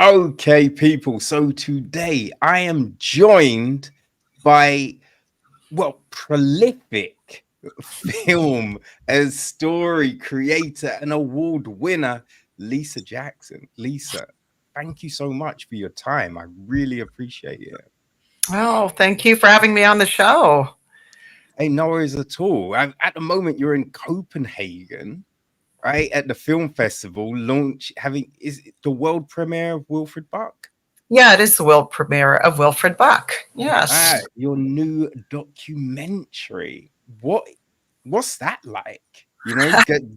Okay, people. So today I am joined by, well, prolific film and story creator and award winner, Lisa Jackson. Lisa, thank you so much for your time. I really appreciate it. Oh, thank you for having me on the show. Hey, no worries at all. At the moment, you're in Copenhagen, right? At the film festival, is it the world premiere of Wilfred Buck? Yeah, it is the world premiere of Wilfred Buck. Ah, Yes. your new documentary. What's that like?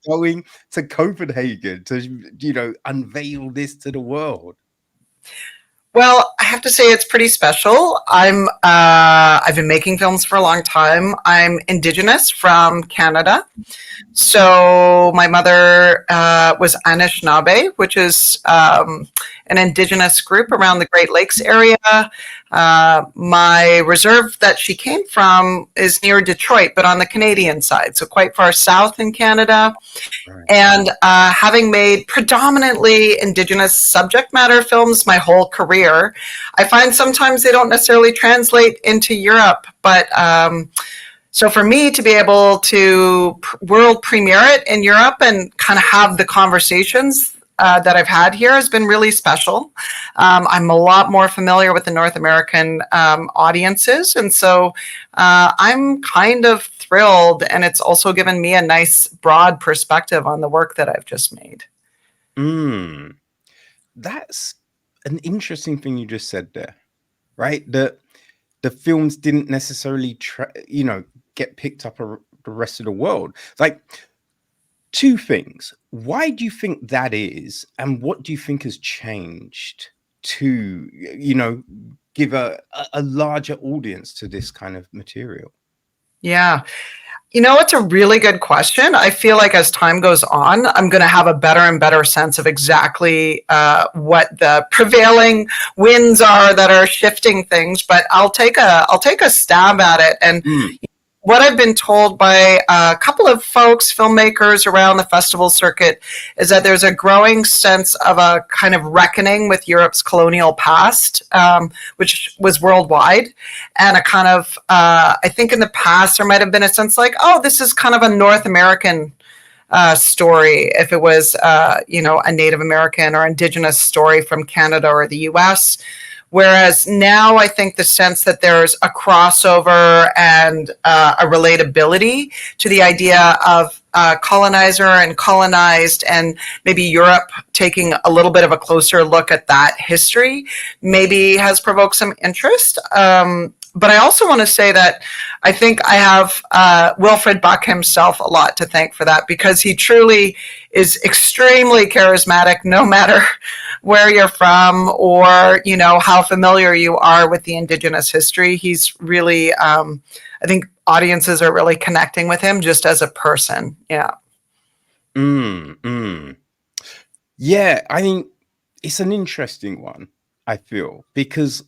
Going to Copenhagen to unveil this to the world. Well, I have to say it's pretty special. I've been making films for a long time. I'm Indigenous from Canada. So my mother was Anishinaabe, which is an Indigenous group around the Great Lakes area. My reserve that she came from is near Detroit, but on the Canadian side, so quite far south in Canada. Right. And having made predominantly Indigenous subject matter films my whole career, I find sometimes they don't necessarily translate into Europe. But so for me to be able to world premiere it in Europe and kind of have the conversations that I've had here has been really special. I'm a lot more familiar with the North American audiences. And so I'm kind of thrilled. And it's also given me a nice broad perspective on the work that I've just made. That's an interesting thing you just said there, right? The films didn't necessarily, get picked up the rest of the world. Like, two things. Why do you think that is? And what do you think has changed to, give a larger audience to this kind of material? Yeah. It's a really good question. I feel like as time goes on, I'm going to have a better and better sense of exactly what the prevailing winds are that are shifting things. But I'll take a stab at it. And what I've been told by a couple of folks, filmmakers around the festival circuit, is that there's a growing sense of a kind of reckoning with Europe's colonial past, which was worldwide. And a kind of, I think in the past, there might have been a sense like, oh, this is kind of a North American story, if it was, a Native American or Indigenous story from Canada or the US. Whereas now I think the sense that there's a crossover and a relatability to the idea of colonizer and colonized, and maybe Europe taking a little bit of a closer look at that history maybe has provoked some interest. But I also want to say that I think I have Wilfred Buck himself a lot to thank for that, because he truly is extremely charismatic, no matter where you're from or, how familiar you are with the Indigenous history. He's really, I think audiences are really connecting with him just as a person. Yeah. Yeah, I mean, it's an interesting one, I feel, because,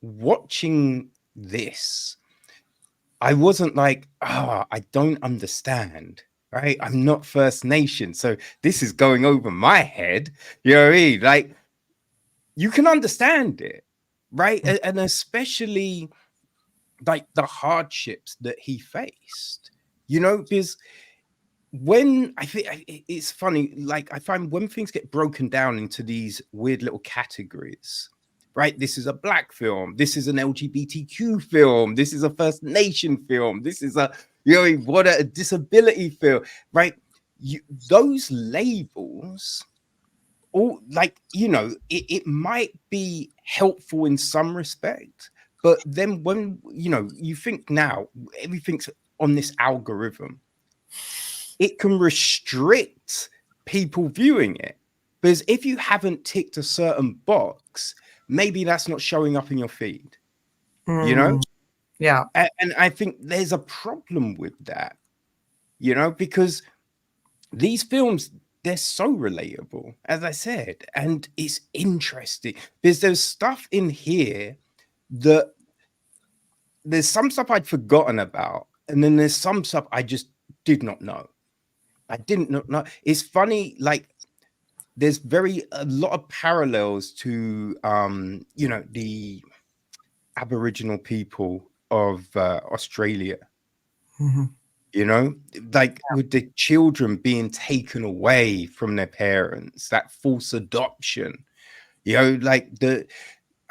watching this, I wasn't like, I don't understand, right? I'm not First Nation, so this is going over my head. You know what I mean? Like, you can understand it, right? And especially like the hardships that he faced, because when I think it's funny, like I find when things get broken down into these weird little categories, right? This is a Black film. This is an LGBTQ film. This is a First Nation film. This is what a disability film, right? Those labels, all like, it might be helpful in some respect, but then when, you think now everything's on this algorithm, it can restrict people viewing it. Because if you haven't ticked a certain box, maybe that's not showing up in your feed, Yeah. And I think there's a problem with that, because these films, they're so relatable, as I said, and it's interesting because there's stuff in here that there's some stuff I'd forgotten about, and then there's some stuff I just did not know. I didn't know. It's funny, like there's a lot of parallels to the Aboriginal people of Australia. Mhm. Like with the children being taken away from their parents, that false adoption, like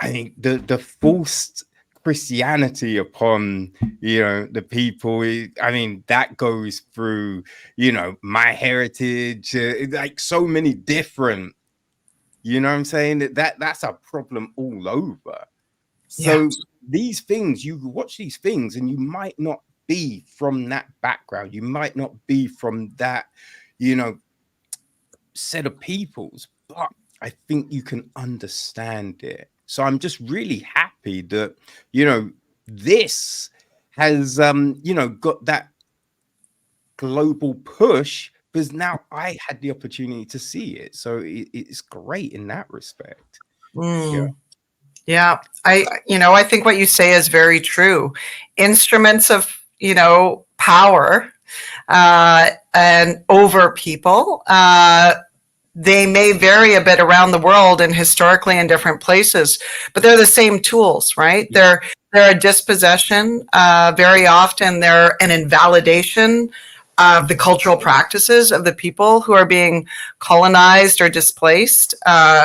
I think the forced Christianity upon the people. I mean, that goes through my heritage, like so many different. You know what I'm saying? That's a problem all over. Yeah. So these things, you watch these things, and you might not be from that background. You might not be from that, you know, set of peoples, but I think you can understand it. So I'm just really happy that, this has, got that global push, because now I had the opportunity to see it. So it's great in that respect. Yeah. Mm. Yeah. I think what you say is very true. Instruments of, power and over people. They may vary a bit around the world and historically in different places, but they're the same tools, right? Yeah. They're a dispossession. Very often they're an invalidation of the cultural practices of the people who are being colonized or displaced.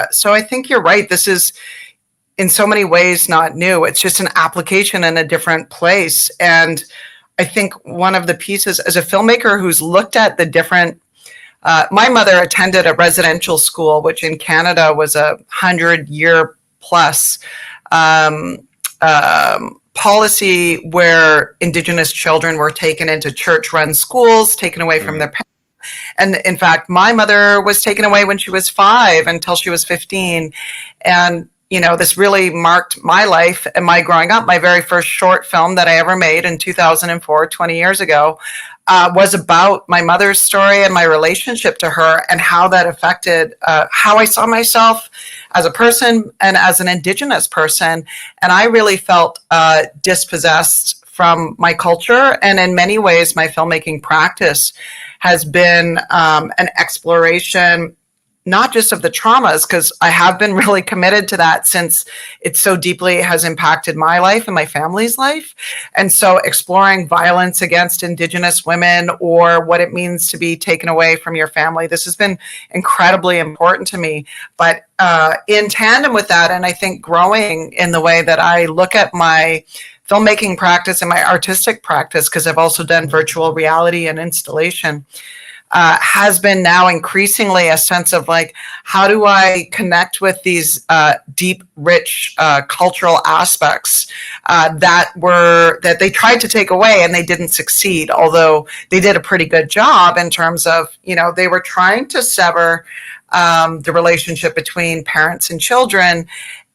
So I think you're right. This is in so many ways not new. It's just an application in a different place. And I think one of the pieces as a filmmaker who's looked at the different my mother attended a residential school, which in Canada was 100-year plus um, policy where Indigenous children were taken into church-run schools, taken away from their parents. And in fact, my mother was taken away when she was 5 until she was 15. And, this really marked my life and my growing up. My very first short film that I ever made in 2004, 20 years ago, was about my mother's story and my relationship to her and how that affected how I saw myself as a person and as an Indigenous person. And I really felt dispossessed from my culture. And in many ways, my filmmaking practice has been an exploration, not just of the traumas, because I have been really committed to that since it so deeply has impacted my life and my family's life. And so exploring violence against Indigenous women or what it means to be taken away from your family, this has been incredibly important to me. But in tandem with that, and I think growing in the way that I look at my filmmaking practice and my artistic practice, because I've also done virtual reality and installation, has been now increasingly a sense of like, how do I connect with these deep, rich cultural aspects that they tried to take away and they didn't succeed, although they did a pretty good job in terms of, they were trying to sever the relationship between parents and children.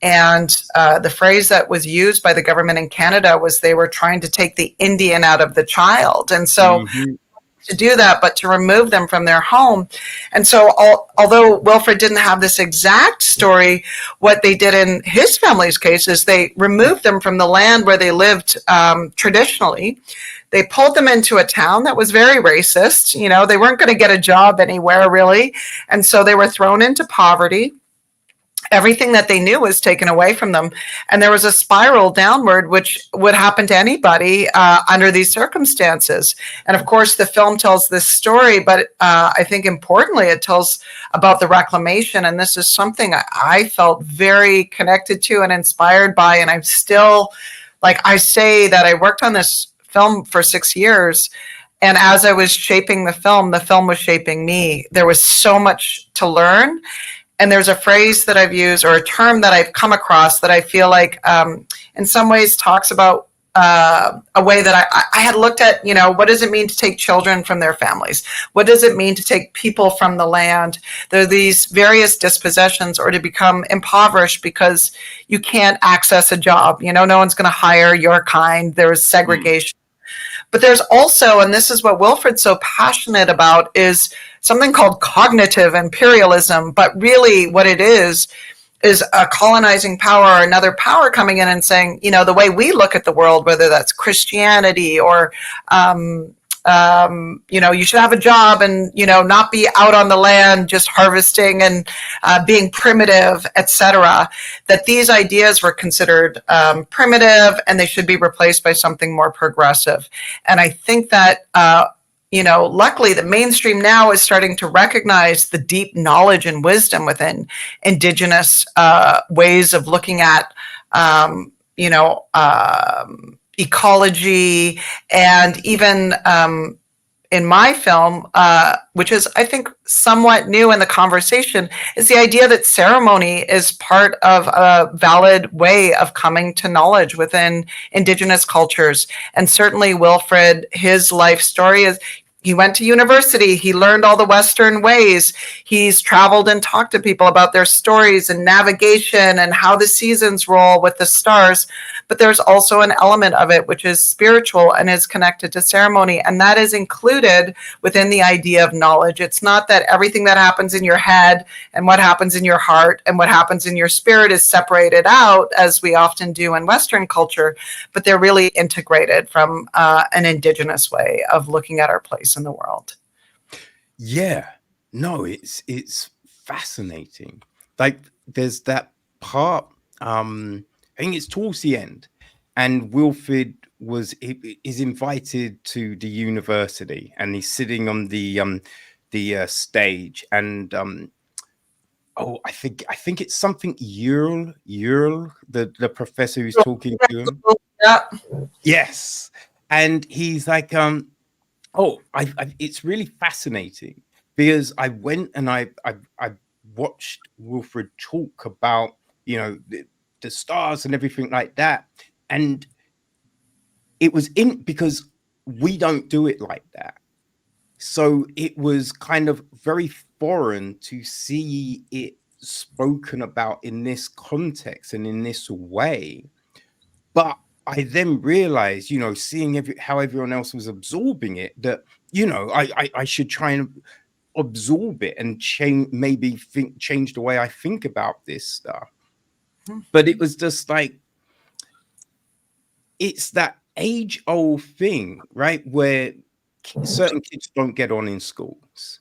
And the phrase that was used by the government in Canada was they were trying to take the Indian out of the child. And so to do that, but to remove them from their home. And so although Wilfred didn't have this exact story, what they did in his family's case is they removed them from the land where they lived traditionally. They pulled them into a town that was very racist. They weren't going to get a job anywhere really. And so they were thrown into poverty. Everything that they knew was taken away from them. And there was a spiral downward, which would happen to anybody under these circumstances. And of course, the film tells this story, but I think importantly, it tells about the reclamation. And this is something I felt very connected to and inspired by. And I'm still, like I say, that I worked on this film for 6 years. And as I was shaping the film was shaping me. There was so much to learn. And there's a phrase that I've used or a term that I've come across that I feel like in some ways talks about a way that I had looked at, what does it mean to take children from their families? What does it mean to take people from the land? There are these various dispossessions or to become impoverished because you can't access a job. No one's going to hire your kind. There's segregation. But there's also, and this is what Wilfred's so passionate about, is something called cognitive imperialism. But really what it is a colonizing power or another power coming in and saying, the way we look at the world, whether that's Christianity or you should have a job and, not be out on the land just harvesting and being primitive, etc. That these ideas were considered primitive and they should be replaced by something more progressive. And I think that, luckily the mainstream now is starting to recognize the deep knowledge and wisdom within Indigenous ways of looking at, ecology, and even in my film, which is, I think, somewhat new in the conversation, is the idea that ceremony is part of a valid way of coming to knowledge within Indigenous cultures. And certainly Wilfred, his life story is, he went to university, he learned all the Western ways, he's traveled and talked to people about their stories and navigation and how the seasons roll with the stars. But there's also an element of it which is spiritual and is connected to ceremony. And that is included within the idea of knowledge. It's not that everything that happens in your head and what happens in your heart and what happens in your spirit is separated out, as we often do in Western culture, but they're really integrated from an Indigenous way of looking at our place in the world. Yeah, no, it's fascinating. Like there's that part, I think it's towards the end, and Wilfred is invited to the university, and he's sitting on the stage, and I think it's something Earl, the professor who's talking to him. Yeah. Yes, and he's like, it's really fascinating because I went and I watched Wilfred talk about, the stars and everything like that. And it was because we don't do it like that. So it was kind of very foreign to see it spoken about in this context and in this way. But I then realized, seeing how everyone else was absorbing it, that, I should try and absorb it and change the way I think about this stuff. But it was just like, it's that age-old thing, right? Where certain kids don't get on in schools.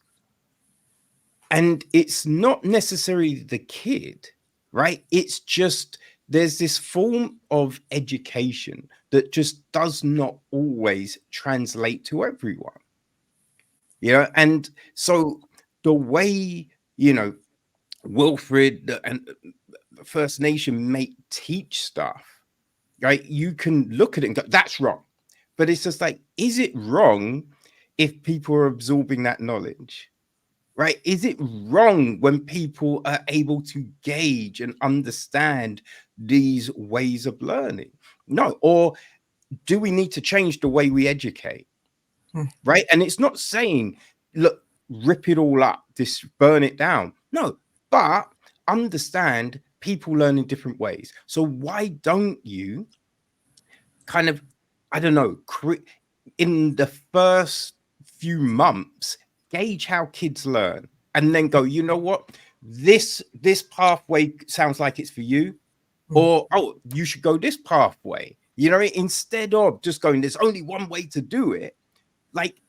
And it's not necessarily the kid, right? It's just, there's this form of education that just does not always translate to everyone. And so the way, Wilfred and the First Nation may teach stuff, right? You can look at it and go, that's wrong. But it's just like, is it wrong if people are absorbing that knowledge? Right? Is it wrong when people are able to gauge and understand these ways of learning? No. Or do we need to change the way we educate? Right? And it's not saying, look, rip it all up, burn it down. No, but understand people learn in different ways. So why don't you kind of, I don't know, in the first few months, gauge how kids learn and then go, you know what, this pathway sounds like it's for you, or you should go this pathway, instead of just going, there's only one way to do it. Like,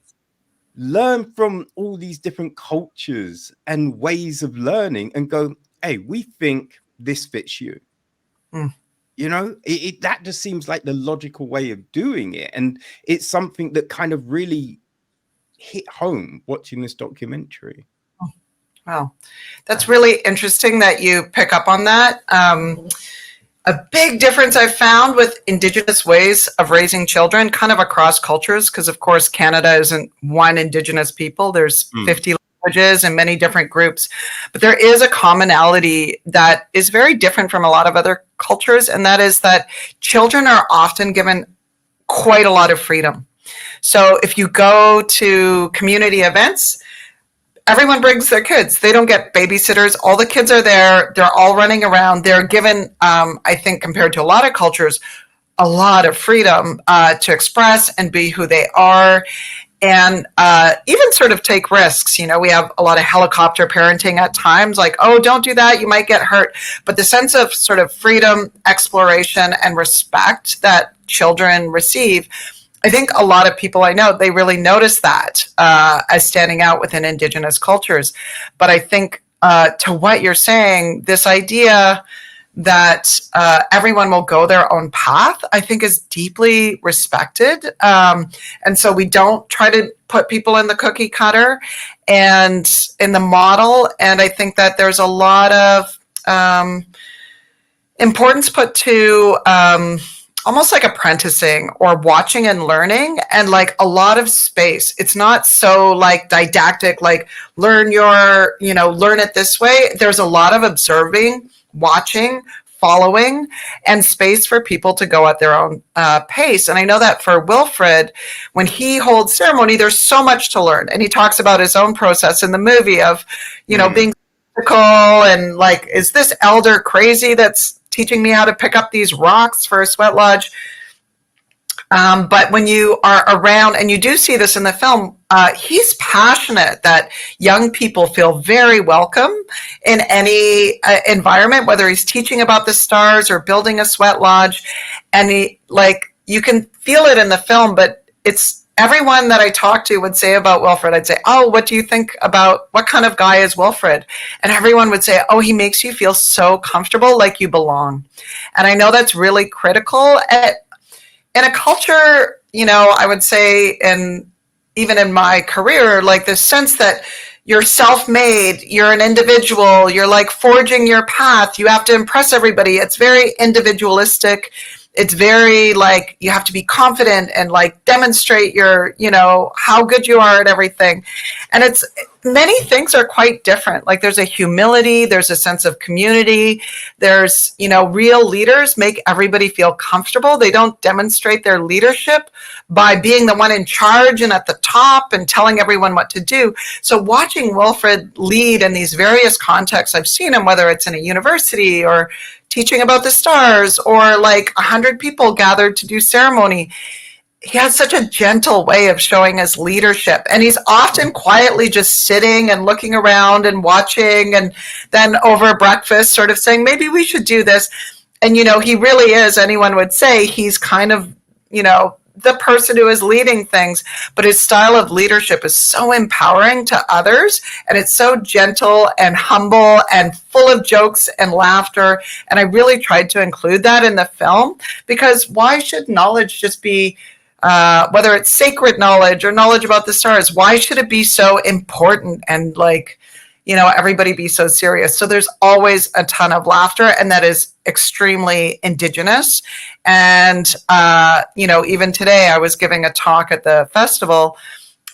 learn from all these different cultures and ways of learning and go, hey, we think this fits you. That just seems like the logical way of doing it. And it's something that kind of really hit home watching this documentary. Wow. That's really interesting that you pick up on that. A big difference I've found with Indigenous ways of raising children, kind of across cultures, because of course Canada isn't one Indigenous people. There's 50 languages and many different groups, but there is a commonality that is very different from a lot of other cultures, and that is that children are often given quite a lot of freedom. So if you go to community events, everyone brings their kids. They don't get babysitters. All the kids are there. They're all running around. They're given, I think, compared to a lot of cultures, a lot of freedom to express and be who they are, and even sort of take risks. We have a lot of helicopter parenting at times, like, oh, don't do that, you might get hurt. But the sense of sort of freedom, exploration, and respect that children receive, I think a lot of people I know, they really notice that as standing out within Indigenous cultures. But I think to what you're saying, this idea that everyone will go their own path, I think is deeply respected. And so we don't try to put people in the cookie cutter and in the model. And I think that there's a lot of importance put to almost like apprenticing or watching and learning, and like a lot of space. It's not so like didactic, like learn it this way. There's a lot of observing, watching, following, and space for people to go at their own pace. And I know that for Wilfred, when he holds ceremony, there's so much to learn. And he talks about his own process in the movie of, being critical and like, is this elder crazy that's teaching me how to pick up these rocks for a sweat lodge? But when you are around, and you do see this in the film, he's passionate that young people feel very welcome in any environment, whether he's teaching about the stars or building a sweat lodge. And you can feel it in the film, but it's everyone that I talked to would say about Wilfred, I'd say, oh, what do you think about, what kind of guy is Wilfred? And everyone would say, oh, he makes you feel so comfortable, like you belong. And I know that's really critical in a culture, I would say, and even in my career, like this sense that you're self-made, you're an individual, you're like forging your path, you have to impress everybody. It's very individualistic. It's very like you have to be confident and like demonstrate your, how good you are at everything. And it's many things are quite different. Like there's a humility, there's a sense of community. There's, real leaders make everybody feel comfortable. They don't demonstrate their leadership by being the one in charge and at the top and telling everyone what to do. So watching Wilfred lead in these various contexts, I've seen him, whether it's in a university or teaching about the stars or like 100 people gathered to do ceremony. He has such a gentle way of showing his leadership, and he's often quietly just sitting and looking around and watching, and then over breakfast sort of saying, maybe we should do this. And, he really is, anyone would say, he's kind of, the person who is leading things, but his style of leadership is so empowering to others, and it's so gentle and humble and full of jokes and laughter. And I really tried to include that in the film, because why should knowledge just be whether it's sacred knowledge or knowledge about the stars, why should it be so important and like, everybody be so serious? So there's always a ton of laughter, and that is extremely Indigenous. And, even today I was giving a talk at the festival,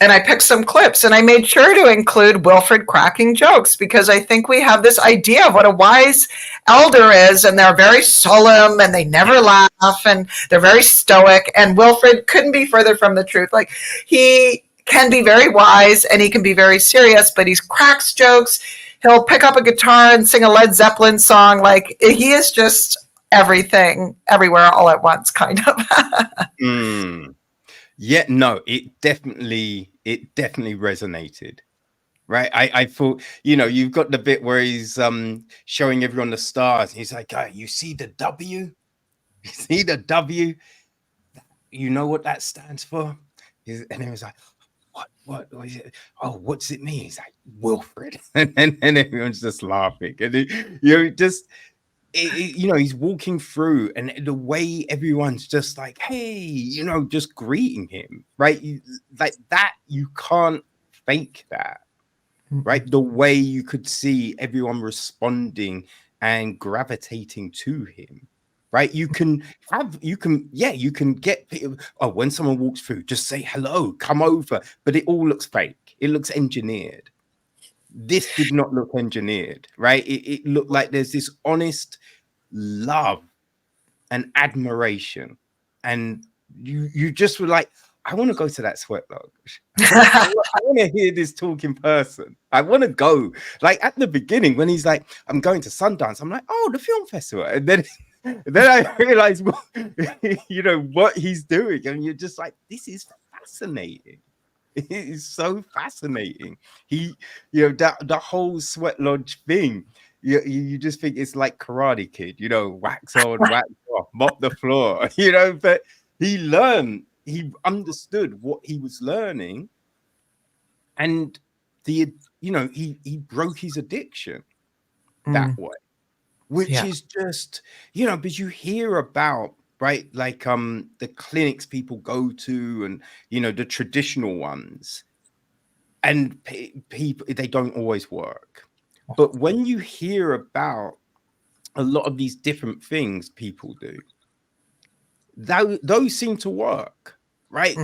and I picked some clips, and I made sure to include Wilfred cracking jokes, because I think we have this idea of what a wise elder is, and they're very solemn and they never laugh and they're very stoic. And Wilfred couldn't be further from the truth. Like, he can be very wise and he can be very serious, but he cracks jokes. He'll pick up a guitar and sing a Led Zeppelin song. Like, he is just everything, everywhere, all at once, kind of. Yeah, no, it definitely resonated, right? I thought, you've got the bit where he's showing everyone the stars. He's like, you see the W? You see the W? You know what that stands for? And he was like, what is it? Oh, what's it mean? He's like, Wilfred. and everyone's just laughing. And he's walking through, and the way everyone's just like, hey, just greeting him, right? Like that, you can't fake that, right? The way you could see everyone responding and gravitating to him, right? You can get people, when someone walks through, just say hello, come over, but it all looks fake. It looks engineered. This did not look engineered, right? It looked like there's this honest love and admiration, and you just were like, I want to go to that sweat lodge. I want to hear this talking person. I want to go. Like at the beginning when he's like, I'm going to Sundance, I'm like, oh, the film festival. And then I realized what he's doing, and you're just like, this is fascinating. It is so fascinating. The whole sweat lodge thing, you just think it's like Karate Kid, wax on, wax off, mop the floor, but he learned he understood what he was learning, and he broke his addiction that way, which is just, because you hear about, right, like the clinics people go to, and the traditional ones, and people, they don't always work. But when you hear about a lot of these different things people do, those seem to work, right?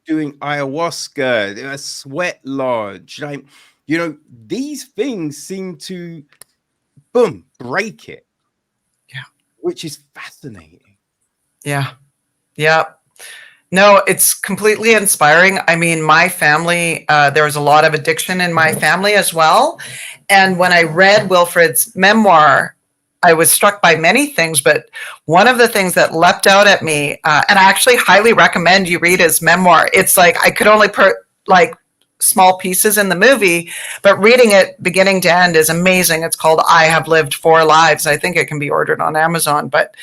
Doing ayahuasca, a sweat lodge, like, these things seem to, boom, break it. Yeah. Which is fascinating. Yeah. Yeah. No, it's completely inspiring. I mean, my family, there was a lot of addiction in my family as well. And when I read Wilfred's memoir, I was struck by many things, but one of the things that leapt out at me, and I actually highly recommend you read his memoir. It's like, I could only put like small pieces in the movie, but reading it beginning to end is amazing. It's called I Have Lived 4 Lives. I think it can be ordered on Amazon, but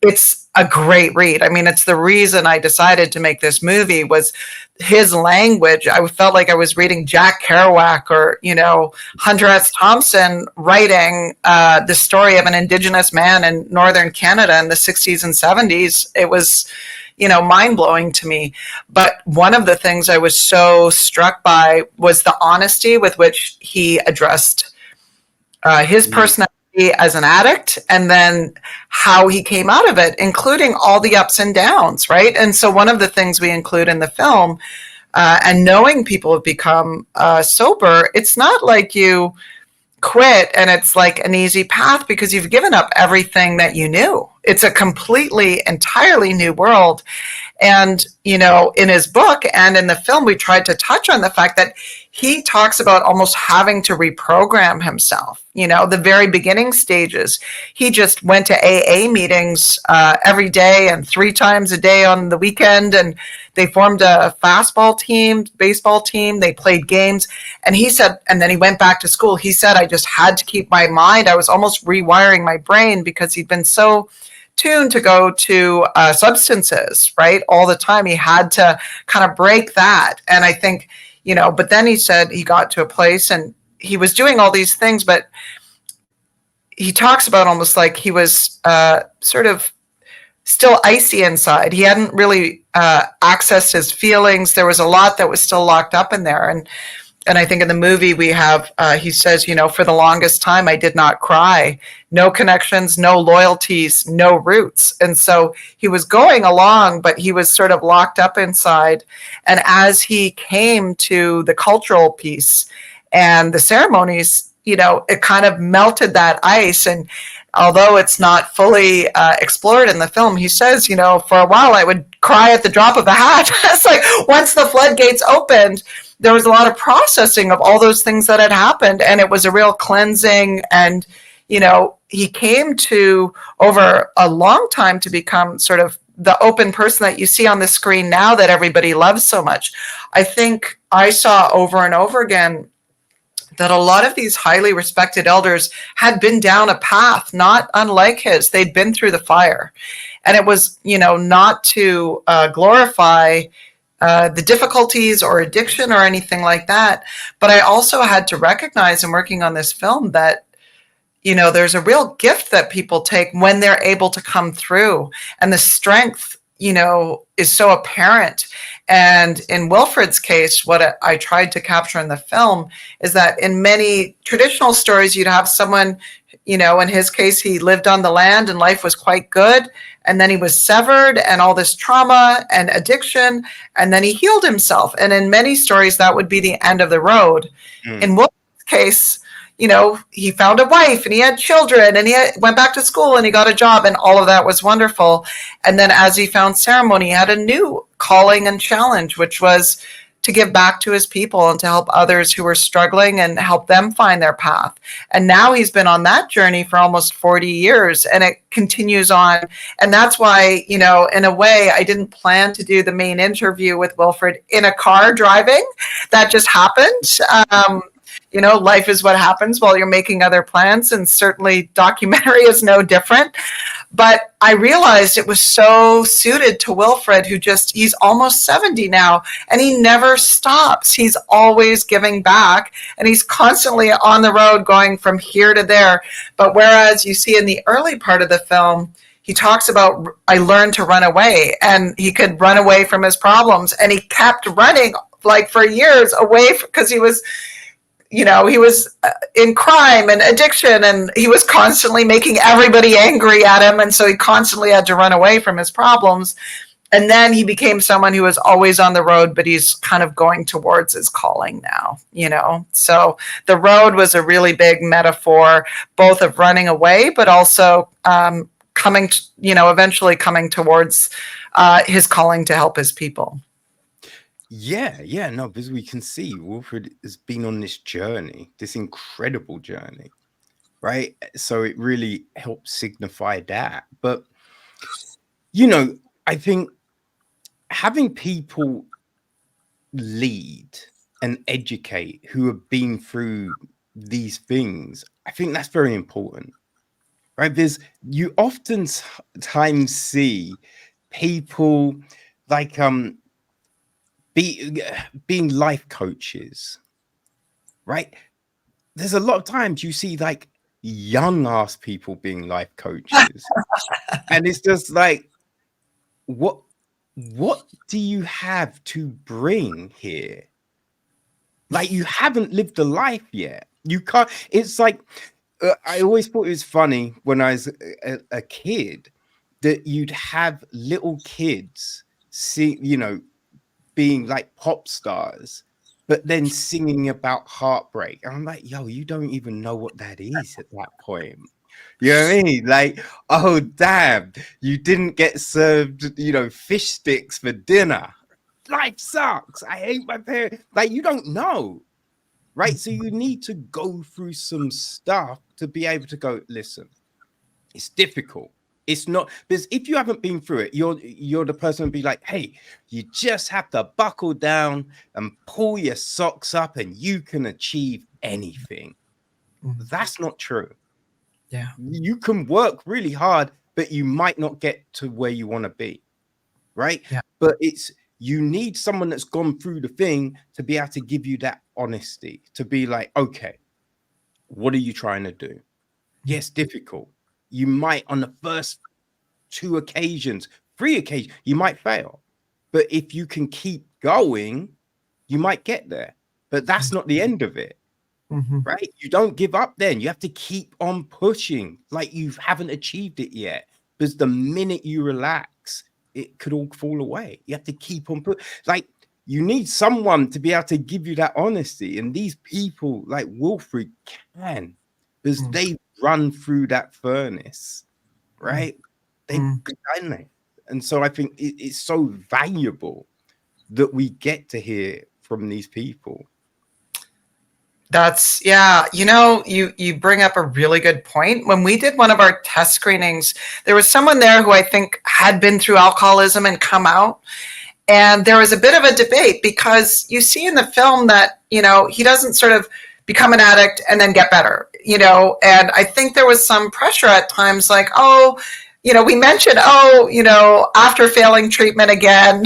it's a great read. I mean, it's the reason I decided to make this movie was his language. I felt like I was reading Jack Kerouac or, Hunter S. Thompson writing the story of an Indigenous man in Northern Canada in the 60s and 70s. It was, mind-blowing to me. But one of the things I was so struck by was the honesty with which he addressed his personality as an addict, and then how he came out of it, including all the ups and downs, right? And so one of the things we include in the film, and knowing people have become sober, it's not like you quit and it's like an easy path because you've given up everything that you knew. It's a completely, entirely new world. And, in his book and in the film, we tried to touch on the fact that he talks about almost having to reprogram himself, the very beginning stages. He just went to AA meetings every day and 3 times a day on the weekend. And they formed a fastball team, baseball team. They played games. And he said, and then he went back to school. He said, I just had to keep my mind. I was almost rewiring my brain because he'd been so tuned to go to substances, right? All the time. He had to kind of break that. And I think, but then he said he got to a place and he was doing all these things, but he talks about almost like he was sort of still icy inside. He hadn't really accessed his feelings. There was a lot that was still locked up in there. And I think in the movie we have, he says, for the longest time, I did not cry. No connections, no loyalties, no roots. And so he was going along, but he was sort of locked up inside. And as he came to the cultural piece and the ceremonies, it kind of melted that ice. And although it's not fully explored in the film, he says, for a while I would cry at the drop of a hat. It's like once the floodgates opened, there was a lot of processing of all those things that had happened. And it was a real cleansing. And, he came to, over a long time, to become sort of the open person that you see on the screen now that everybody loves so much. I think I saw over and over again that a lot of these highly respected elders had been down a path not unlike his. They'd been through the fire. And it was, not to glorify the difficulties or addiction or anything like that. But I also had to recognize in working on this film that, there's a real gift that people take when they're able to come through. And the strength, is so apparent. And in Wilfred's case, what I tried to capture in the film is that in many traditional stories, you'd have someone, in his case, he lived on the land and life was quite good. And then he was severed and all this trauma and addiction. And then he healed himself. And in many stories, that would be the end of the road. In Wilfred's case, he found a wife and he had children and went back to school and he got a job and all of that was wonderful. And then as he found ceremony, he had a new calling and challenge, which was to give back to his people and to help others who were struggling and help them find their path. And now he's been on that journey for almost 40 years and it continues on. And that's why, in a way, I didn't plan to do the main interview with Wilfred in a car driving. That just happened. Life is what happens while you're making other plans, and certainly documentary is no different. But I realized it was so suited to Wilfred, he's almost 70 now, and he never stops. He's always giving back, and he's constantly on the road going from here to there. But whereas you see in the early part of the film, he talks about, I learned to run away, and he could run away from his problems, and he kept running like for years away because he was in crime and addiction, and he was constantly making everybody angry at him, and so he constantly had to run away from his problems. And then he became someone who was always on the road, but he's kind of going towards his calling now, So the road was a really big metaphor, both of running away, but also eventually coming towards his calling to help his people. Yeah, no, because we can see Wilfred has been on this journey, this incredible journey, right? So it really helps signify that. But, I think having people lead and educate who have been through these things, I think that's very important, right? Because you oftentimes see people like being life coaches, right? There's a lot of times you see like young ass people being life coaches, and it's just like, what do you have to bring here? Like, you haven't lived a life yet. You can't. It's like, I always thought it was funny when I was a kid that you'd have little kids see, being like pop stars, but then singing about heartbreak. And I'm like, yo, you don't even know what that is at that point. You know what I mean? Like, oh, damn, you didn't get served, fish sticks for dinner. Life sucks. I hate my parents. Like, you don't know, right? So you need to go through some stuff to be able to go, listen, it's difficult. It's not, because if you haven't been through it, you're the person who'd be like, hey, you just have to buckle down and pull your socks up and you can achieve anything. That's not true. Yeah. You can work really hard, but you might not get to where you want to be, right? Yeah. But you need someone that's gone through the thing to be able to give you that honesty, to be like, okay, what are you trying to do? Yes, difficult. You might, on the first 2 occasions, 3 occasions, you might fail. But if you can keep going, you might get there. But that's not the end of it, right? You don't give up then. You have to keep on pushing like you haven't achieved it yet. Because the minute you relax, it could all fall away. You have to keep on pushing. Like, you need someone to be able to give you that honesty. And these people like Wilfred can, because they run through that furnace, right? They've done it. And so I think it's so valuable that we get to hear from these people. That's, you bring up a really good point. When we did one of our test screenings, there was someone there who I think had been through alcoholism and come out. And there was a bit of a debate because you see in the film that, he doesn't sort of become an addict and then get better, and I think there was some pressure at times like, we mentioned, after failing treatment again,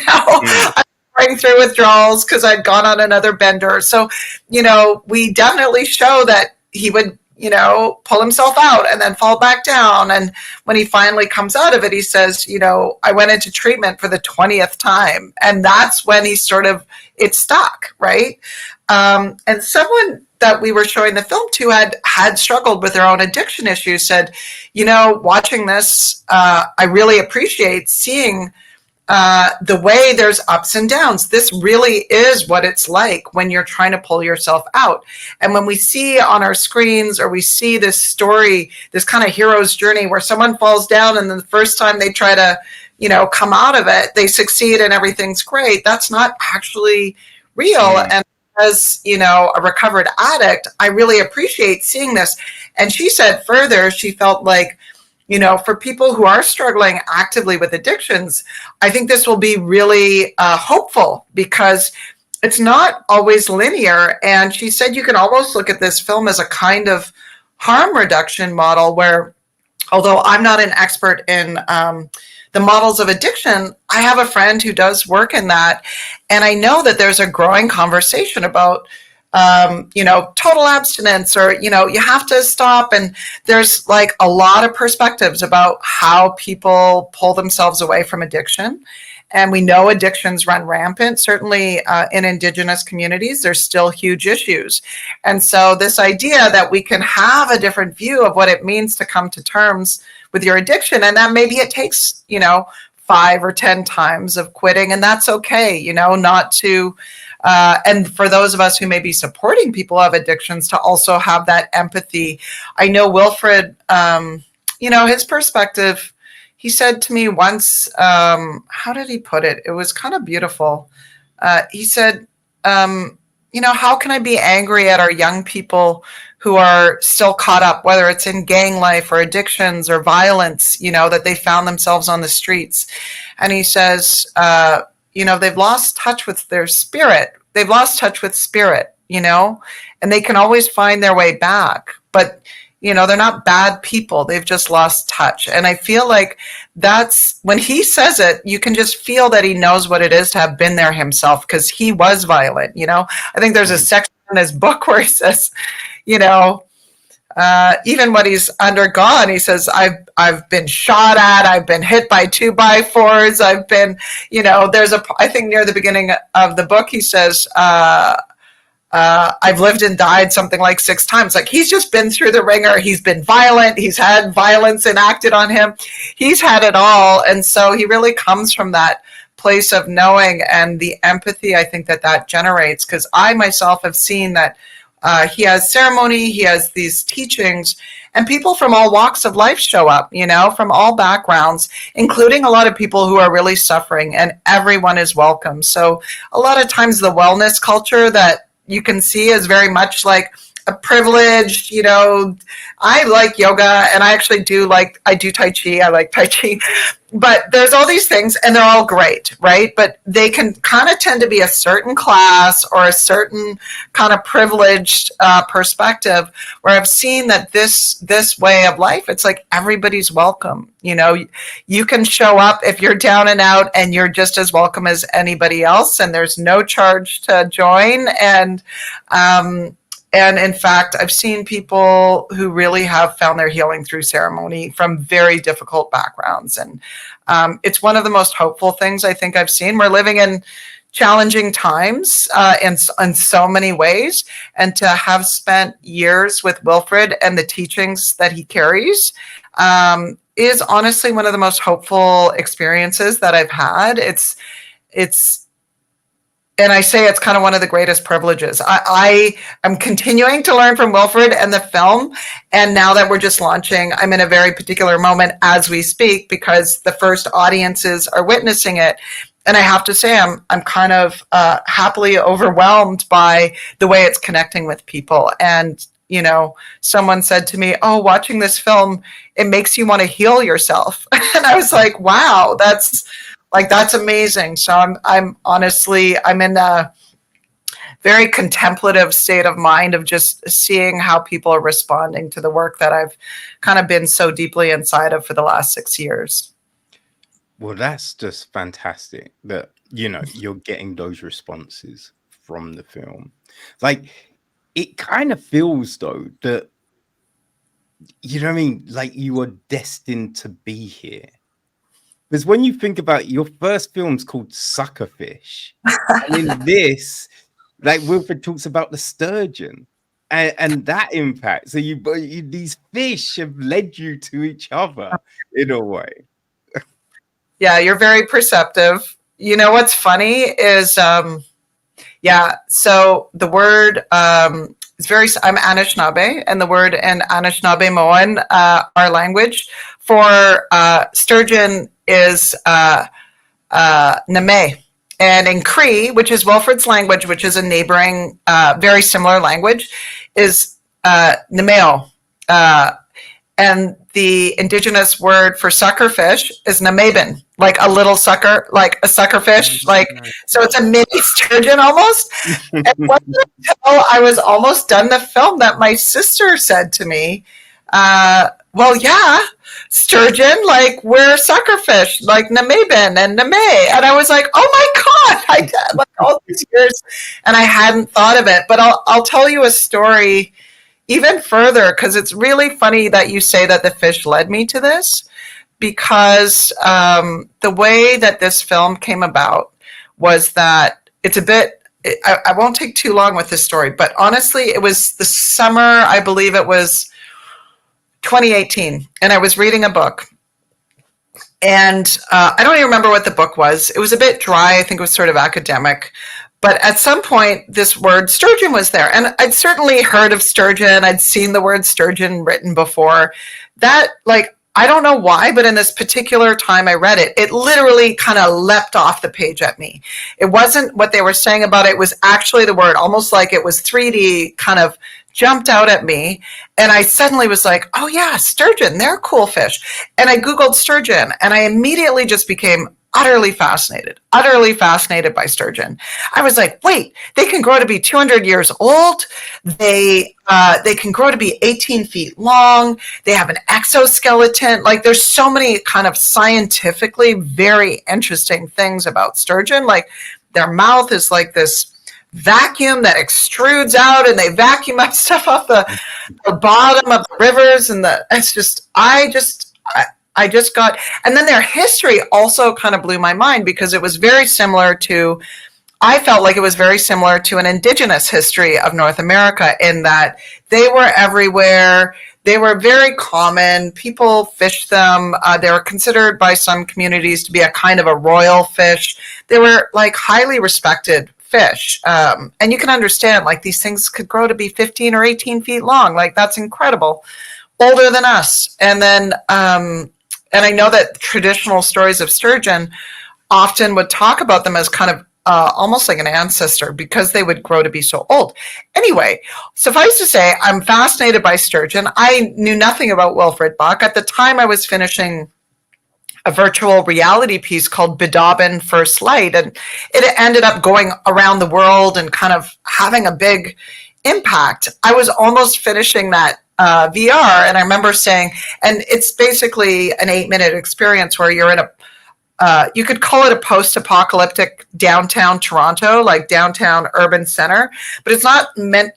I'm going through withdrawals because I'd gone on another bender. So, we definitely show that he would, pull himself out and then fall back down. And when he finally comes out of it, he says, I went into treatment for the 20th time. And that's when it stuck, right? And someone that we were showing the film to had struggled with their own addiction issues said, watching this, I really appreciate seeing the way there's ups and downs. This really is what it's like when you're trying to pull yourself out. And when we see on our screens, or we see this story, this kind of hero's journey where someone falls down and then the first time they try to, come out of it, they succeed and everything's great. That's not actually real. And as, a recovered addict, I really appreciate seeing this. And she said further, she felt like, for people who are struggling actively with addictions, I think this will be really hopeful because it's not always linear. And she said you can almost look at this film as a kind of harm reduction model where although I'm not an expert in the models of addiction, I have a friend who does work in that. And I know that there's a growing conversation about, total abstinence, or, you have to stop. And there's like a lot of perspectives about how people pull themselves away from addiction. And we know addictions run rampant. Certainly in Indigenous communities, there's still huge issues. And so this idea that we can have a different view of what it means to come to terms with your addiction, and that maybe it takes, 5 or 10 times of quitting, and that's okay, not to, and for those of us who may be supporting people who have addictions, to also have that empathy. I know Wilfred, his perspective, he said to me once, how did he put it? It was kind of beautiful. He said, how can I be angry at our young people who are still caught up, whether it's in gang life or addictions or violence, that they found themselves on the streets. And he says, they've lost touch with their spirit. They've lost touch with spirit, and they can always find their way back. But they're not bad people. They've just lost touch. And I feel like that's when he says it, you can just feel that he knows what it is to have been there himself, because he was violent. I think there's a section in his book where he says, even what he's undergone, he says, I've been shot at, I've been hit by 2x4s, I've been, I think near the beginning of the book, he says, I've lived and died something like 6 times. Like, he's just been through the ringer. He's been violent. He's had violence enacted on him. He's had it all. And so he really comes from that place of knowing, and the empathy, I think, that generates, because I myself have seen that he has ceremony, he has these teachings, and people from all walks of life show up, from all backgrounds, including a lot of people who are really suffering, and everyone is welcome. So a lot of times the wellness culture that you can see is very much like a privileged, I like yoga, and I actually do Tai Chi. I like Tai Chi, but there's all these things, and they're all great, right? But they can kind of tend to be a certain class or a certain kind of privileged perspective, where I've seen that this way of life, it's like everybody's welcome. You can show up if you're down and out, and you're just as welcome as anybody else, and there's no charge to join. And in fact, I've seen people who really have found their healing through ceremony from very difficult backgrounds. And it's one of the most hopeful things I think I've seen. We're living in challenging times in so many ways. And to have spent years with Wilfred and the teachings that he carries is honestly one of the most hopeful experiences that I've had. And I say it's kind of one of the greatest privileges. I am continuing to learn from Wilfred and the film. And now that we're just launching, I'm in a very particular moment as we speak, because the first audiences are witnessing it. And I have to say, I'm kind of happily overwhelmed by the way it's connecting with people. And, someone said to me, "Oh, watching this film, it makes you want to heal yourself." And I was like, wow, that's amazing. So I'm honestly in a very contemplative state of mind of just seeing how people are responding to the work that I've kind of been so deeply inside of for the last 6 years. Well, that's just fantastic that, you're getting those responses from the film. Like, it kind of feels, though, that, like you are destined to be here. Because when you think about it, your first film's called Suckerfish. And in this, like, Wilfred talks about the sturgeon and that impact. So these fish have led you to each other in a way. Yeah, you're very perceptive. What's funny is, so the word is I'm Anishinaabe, and the word in Anishinaabe-Moan, our language, for sturgeon is Name. And in Cree, which is Wilfred's language, which is a neighboring, very similar language, is Nemeo. And the Indigenous word for suckerfish is Nameben, like a little sucker, like a suckerfish. So it's a mini sturgeon almost. And until I was almost done the film, that my sister said to me, well, yeah, sturgeon, like we're suckerfish, like Namaben and Namay. And I was like, oh my God, I did like all these years and I hadn't thought of it. But I'll tell you a story even further, because it's really funny that you say that the fish led me to this, because the way that this film came about was that it's a bit, I won't take too long with this story, but honestly, it was the summer, I believe it was 2018, and I was reading a book. And I don't even remember what the book was. It was a bit dry. I think it was sort of academic. But at some point, this word sturgeon was there. And I'd certainly heard of sturgeon. I'd seen the word sturgeon written before. That, like, I don't know why, but in this particular time I read it, it literally kind of leapt off the page at me. It wasn't what they were saying about it. It was actually the word, almost like it was 3D, kind of jumped out at me. And I suddenly was like, oh yeah, sturgeon, they're a cool fish. And I Googled sturgeon, and I immediately just became utterly fascinated by sturgeon. I was like, wait, they can grow to be 200 years old. They can grow to be 18 feet long. They have an exoskeleton. Like, there's so many kind of scientifically very interesting things about sturgeon. Like, their mouth is like this vacuum that extrudes out, and they vacuum up stuff off the bottom of the rivers. And I just got, and then their history also kind of blew my mind, because it was very similar to, I felt like it was very similar to an indigenous history of North America, in that they were everywhere. They were very common. People fished them. They were considered by some communities to be a kind of a royal fish. They were like highly respected fish. And you can understand, like, these things could grow to be 15 or 18 feet long. Like, that's incredible. Older than us. And then, and I know that traditional stories of sturgeon often would talk about them as kind of almost like an ancestor, because they would grow to be so old. Anyway, suffice to say, I'm fascinated by sturgeon. I knew nothing about Wilfred Buck. At the time, I was finishing a virtual reality piece called Bedauben First Light, and it ended up going around the world and kind of having a big impact. I was almost finishing that VR, and I remember saying, and it's basically an 8-minute experience where you're in you could call it a post-apocalyptic downtown Toronto, like downtown urban center, but it's not meant,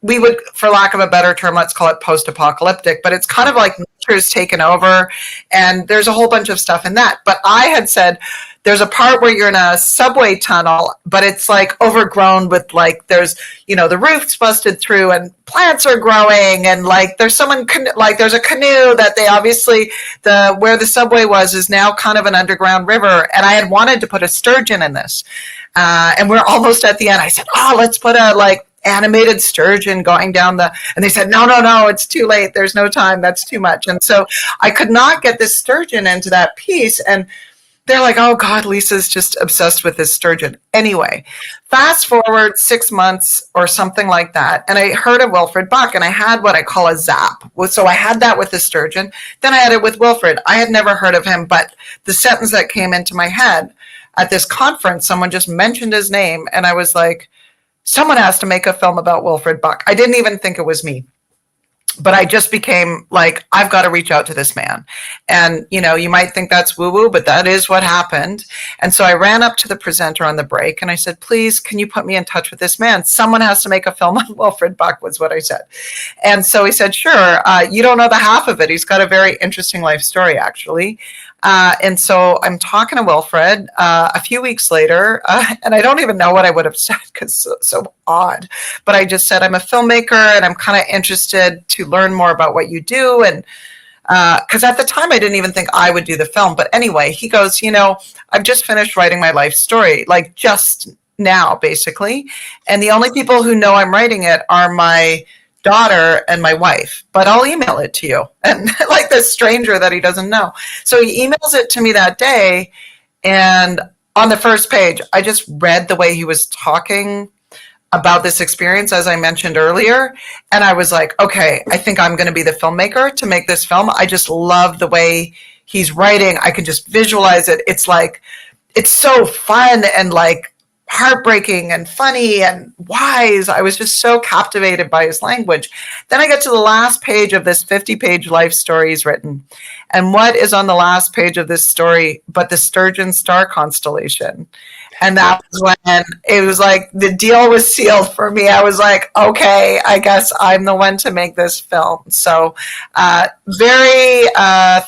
we would, for lack of a better term, let's call it post-apocalyptic, but it's kind of like nature's taken over, and there's a whole bunch of stuff in that. But I had said, there's a part where you're in a subway tunnel, but it's like overgrown with, like, there's, the roof's busted through and plants are growing, and like there's there's a canoe that they obviously, where the subway was is now kind of an underground river. And I had wanted to put a sturgeon in this. And we're almost at the end. I said, let's put a animated sturgeon going down and they said, no, it's too late. There's no time. That's too much. And so I could not get this sturgeon into that piece. And they're like, oh God, Lisa's just obsessed with this sturgeon. Anyway, fast forward 6 months or something like that. And I heard of Wilfred Buck, and I had what I call a zap. So I had that with the sturgeon. Then I had it with Wilfred. I had never heard of him, but the sentence that came into my head at this conference, someone just mentioned his name. And I was like, someone has to make a film about Wilfred Buck. I didn't even think it was me. But I just became like, I've got to reach out to this man. And, you might think that's woo-woo, but that is what happened. And so I ran up to the presenter on the break and I said, please, can you put me in touch with this man? Someone has to make a film on Wilfred Buck, was what I said. And so he said, sure. You don't know the half of it. He's got a very interesting life story, actually. And so I'm talking to Wilfred a few weeks later, and I don't even know what I would have said, because so odd. But I just said, I'm a filmmaker, and I'm kind of interested to learn more about what you do. And because at the time, I didn't even think I would do the film. But anyway, he goes, I've just finished writing my life story, like just now, basically. And the only people who know I'm writing it are my daughter and my wife, but I'll email it to you. And like this stranger that he doesn't know. So he emails it to me that day. And on the first page, I just read the way he was talking about this experience, as I mentioned earlier. And I was like, okay, I think I'm going to be the filmmaker to make this film. I just love the way he's writing. I can just visualize it. It's like, it's so fun and like heartbreaking and funny and wise. I was just so captivated by his language. Then I get to the last page of this 50-page life story he's written. And what is on the last page of this story but the Sturgeon star constellation? And that was when it was like the deal was sealed for me. I was like, okay, I guess I'm the one to make this film. So very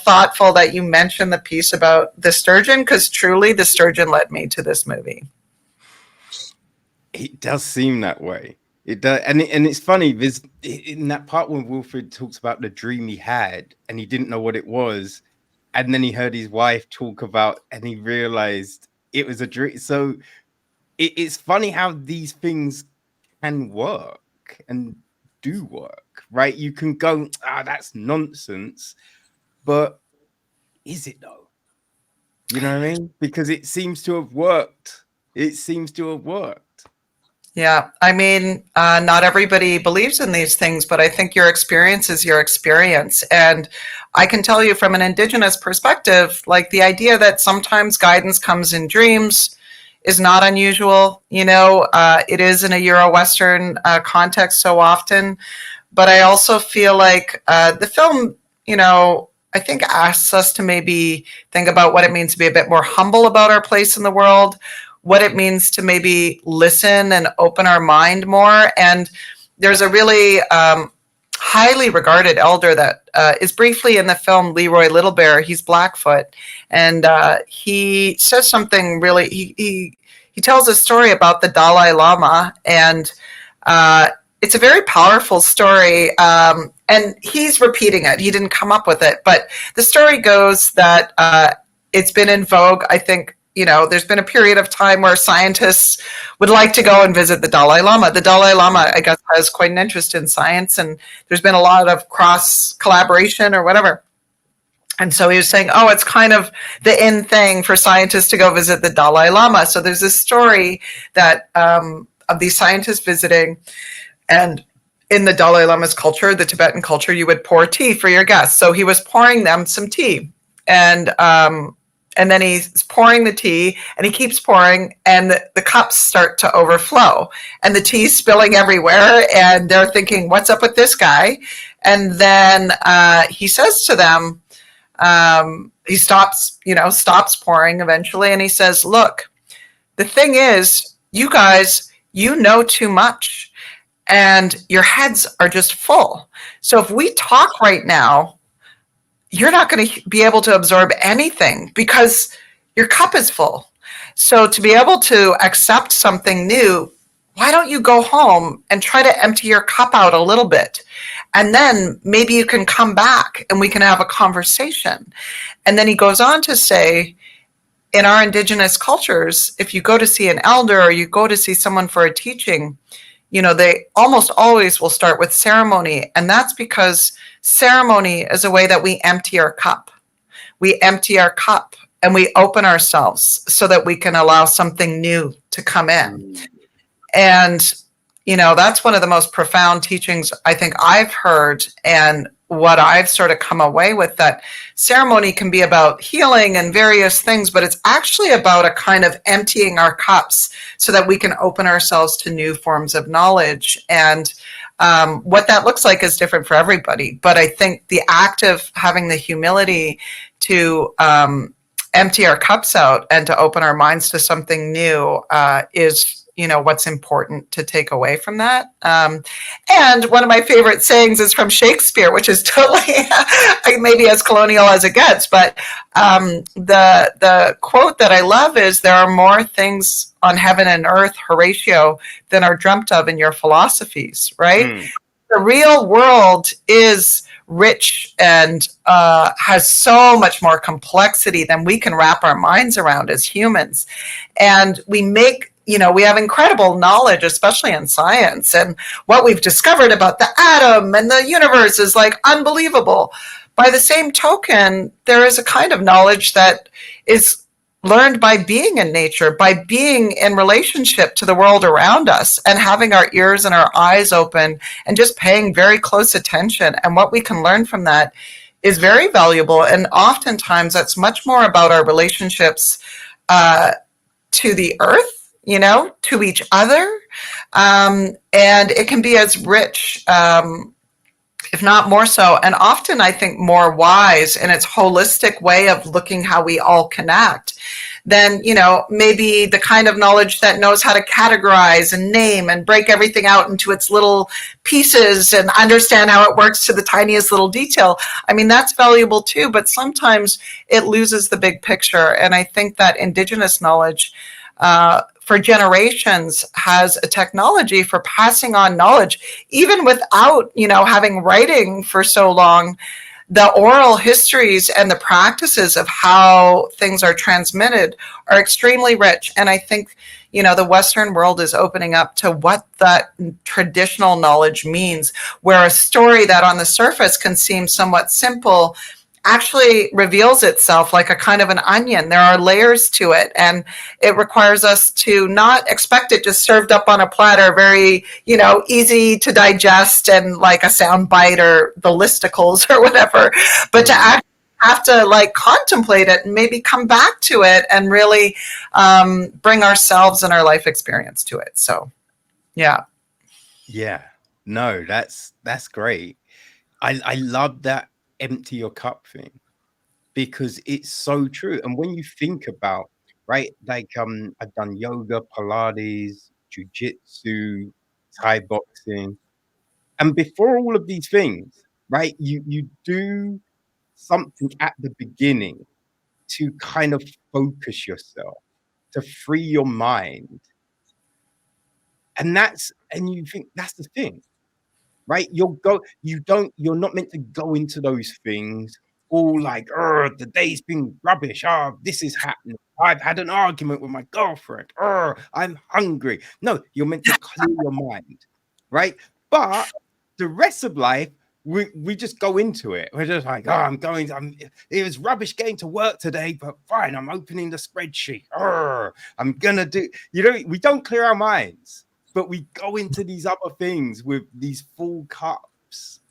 thoughtful that you mentioned the piece about the sturgeon, because truly the sturgeon led me to this movie. It does seem that way. It does, and it's funny. There's in that part when Wilfred talks about the dream he had, and he didn't know what it was, and then he heard his wife talk about, and he realized it was a dream. So it's funny how these things can work and do work, right? You can go, that's nonsense, but is it though? You know what I mean? Because it seems to have worked. It seems to have worked. Yeah, I mean, not everybody believes in these things, but I think your experience is your experience. And I can tell you from an Indigenous perspective, like the idea that sometimes guidance comes in dreams is not unusual. You know, it is in a Euro-Western context so often. But I also feel like the film, you know, I think asks us to maybe think about what it means to be a bit more humble about our place in the world, what it means to maybe listen and open our mind more. And there's a really highly regarded elder that is briefly in the film, Leroy Little Bear. He's Blackfoot, and he says something really. He tells a story about the Dalai Lama, and it's a very powerful story. And he's repeating it. He didn't come up with it, but the story goes that it's been in vogue, I think. You know, there's been a period of time where scientists would like to go and visit the Dalai Lama. The Dalai Lama, I guess, has quite an interest in science, and there's been a lot of cross collaboration or whatever. And so he was saying, oh, it's kind of the in thing for scientists to go visit the Dalai Lama. So there's this story that of these scientists visiting, and in the Dalai Lama's culture, the Tibetan culture, you would pour tea for your guests. So he was pouring them some tea, and then he's pouring the tea, and he keeps pouring, and the cups start to overflow, and the tea's spilling everywhere, and they're thinking, what's up with this guy? And then he says to them, he stops pouring eventually, and he says, look, the thing is, you guys, you know too much, and your heads are just full. So if we talk right now, you're not going to be able to absorb anything because your cup is full. So to be able to accept something new, why don't you go home and try to empty your cup out a little bit? And then maybe you can come back and we can have a conversation. And then he goes on to say, in our Indigenous cultures, if you go to see an elder or you go to see someone for a teaching, you know, they almost always will start with ceremony. And that's because ceremony is a way that we empty our cup. We empty our cup and we open ourselves so that we can allow something new to come in. And, you know, that's one of the most profound teachings I think I've heard, and what I've sort of come away with, that ceremony can be about healing and various things, but it's actually about a kind of emptying our cups so that we can open ourselves to new forms of knowledge. And what that looks like is different for everybody. But I think the act of having the humility to empty our cups out and to open our minds to something new is, you know, what's important to take away from that. And one of my favorite sayings is from Shakespeare, which is totally maybe as colonial as it gets. But the quote that I love is, there are more things on heaven and earth, Horatio, than are dreamt of in your philosophies, right? The real world is rich and has so much more complexity than we can wrap our minds around as humans. And we have incredible knowledge, especially in science, and what we've discovered about the atom and the universe is like unbelievable. By the same token, there is a kind of knowledge that is learned by being in nature, by being in relationship to the world around us, and having our ears and our eyes open and just paying very close attention. And what we can learn from that is very valuable. And oftentimes that's much more about our relationships to the earth, to each other. And it can be as rich, if not more so, and often I think more wise in its holistic way of looking how we all connect than, maybe the kind of knowledge that knows how to categorize and name and break everything out into its little pieces and understand how it works to the tiniest little detail. I mean, that's valuable too, but sometimes it loses the big picture. And I think that Indigenous knowledge, for generations, has a technology for passing on knowledge, even without, having writing for so long. The oral histories and the practices of how things are transmitted are extremely rich. And I think, the Western world is opening up to what that traditional knowledge means, where a story that on the surface can seem somewhat simple actually reveals itself like a kind of an onion. There are layers to it, and it requires us to not expect it just served up on a platter, very, easy to digest and like a sound bite or the listicles or whatever, but to actually have to like contemplate it and maybe come back to it and really bring ourselves and our life experience to it. So, yeah. Yeah. No, that's great. I love that empty your cup thing, because it's so true. And when you think about, right, like I've done yoga, Pilates, jujitsu, Thai boxing, and before all of these things, right, you do something at the beginning to kind of focus yourself, to free your mind. And you think that's the thing, right? You're not meant to go into those things all like, the day's been rubbish. Oh, this is happening. I've had an argument with my girlfriend. I'm hungry. No, you're meant to clear your mind, right? But the rest of life, we just go into it. We're just like, it was rubbish getting to work today, but fine, I'm opening the spreadsheet. I'm gonna do, we don't clear our minds, but we go into these other things with these full cups.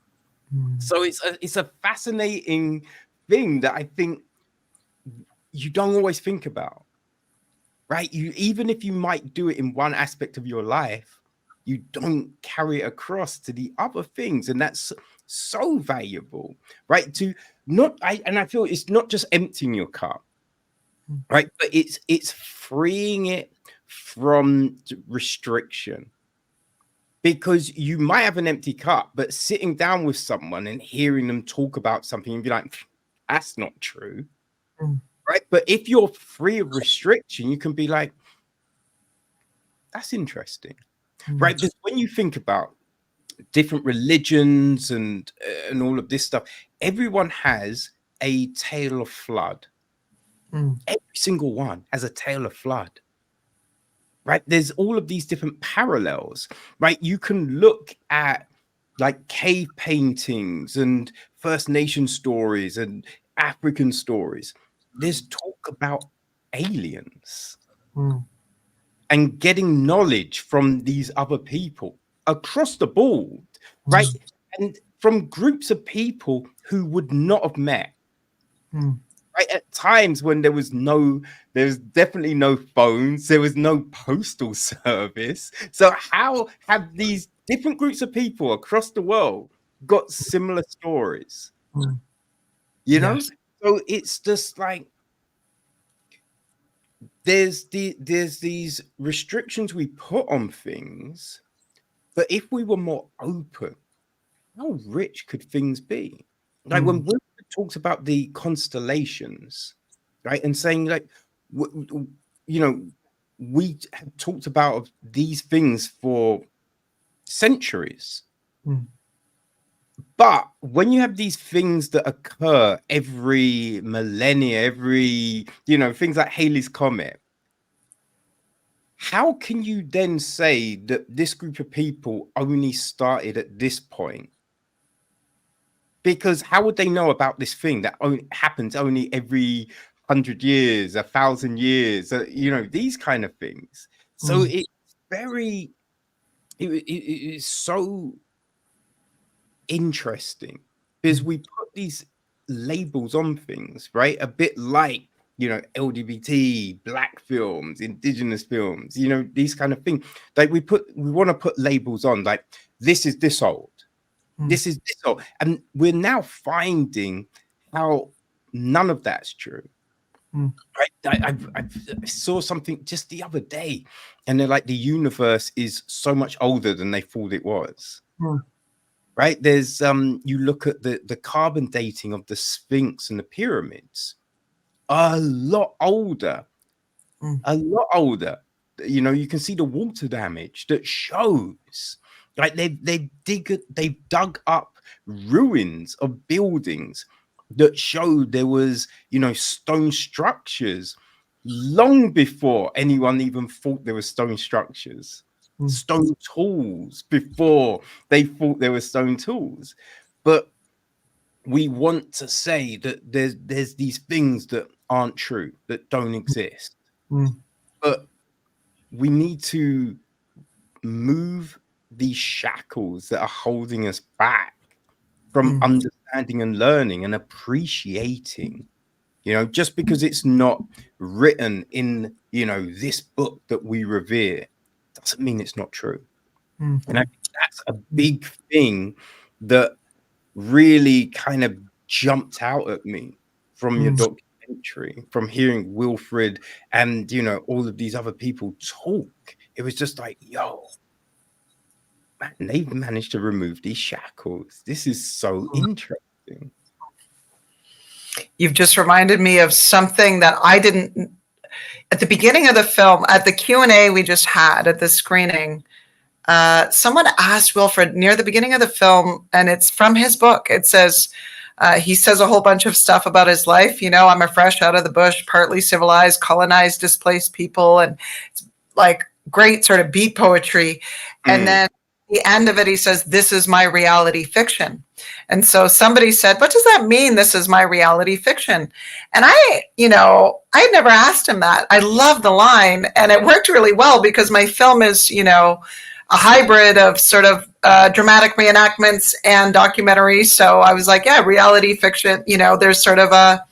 So it's a fascinating thing that I think you don't always think about, right? Even if you might do it in one aspect of your life, you don't carry it across to the other things, and that's so valuable, right? And I feel it's not just emptying your cup, right? But it's freeing it from restriction. Because you might have an empty cup, but sitting down with someone and hearing them talk about something and be like, that's not true. Right. But if you're free of restriction, you can be like, that's interesting. Right. Because when you think about different religions and all of this stuff, everyone has a tale of flood. Every single one has a tale of flood. Right. There's all of these different parallels, right? You can look at like cave paintings and First Nation stories and African stories. There's talk about aliens and getting knowledge from these other people across the board, right? And from groups of people who would not have met. Right, at times when there's definitely no phones, there was no postal service. So how have these different groups of people across the world got similar stories? Yes. So it's just like there's these restrictions we put on things, but if we were more open, how rich could things be? Like when Wilfred talks about the constellations, right, and saying like, you know, we have talked about these things for centuries, but when you have these things that occur every millennia, things like Halley's Comet, how can you then say that this group of people only started at this point? Because how would they know about this thing that happens only every 100 years, 1,000 years, these kind of things? So it's very, it's so interesting because we put these labels on things, right? A bit like LGBT, black films, Indigenous films, these kind of things. Like we want to put labels on, like this is this old, this is this old, and we're now finding how none of that's true. Right? I saw something just the other day, and they're like, the universe is so much older than they thought it was. Right? There's you look at the carbon dating of the Sphinx and the pyramids, a lot older. You can see the water damage that shows, like they've dug up ruins of buildings that showed there was stone structures long before anyone even thought there were stone structures, stone tools before they thought there were stone tools. But we want to say that there's these things that aren't true, that don't exist. But we need to move these shackles that are holding us back from understanding and learning and appreciating, just because it's not written in, this book that we revere, doesn't mean it's not true. And I think that's a big thing that really kind of jumped out at me from your documentary, from hearing Wilfred and all of these other people talk. It was just like, yo, man, they've managed to remove these shackles. This is so interesting. You've just reminded me of something that I didn't at the beginning of the film, at the Q&A we just had at the screening. Someone asked Wilfred near the beginning of the film, and it's from his book. It says, he says a whole bunch of stuff about his life. I'm a fresh out of the bush, partly civilized, colonized, displaced people, and it's like great sort of beat poetry. And then at the end of it, he says, this is my reality fiction. And so somebody said, what does that mean? This is my reality fiction. And I had never asked him that. I love the line, and it worked really well because my film is, a hybrid of sort of dramatic reenactments and documentaries. So I was like, yeah, reality fiction, there's sort of a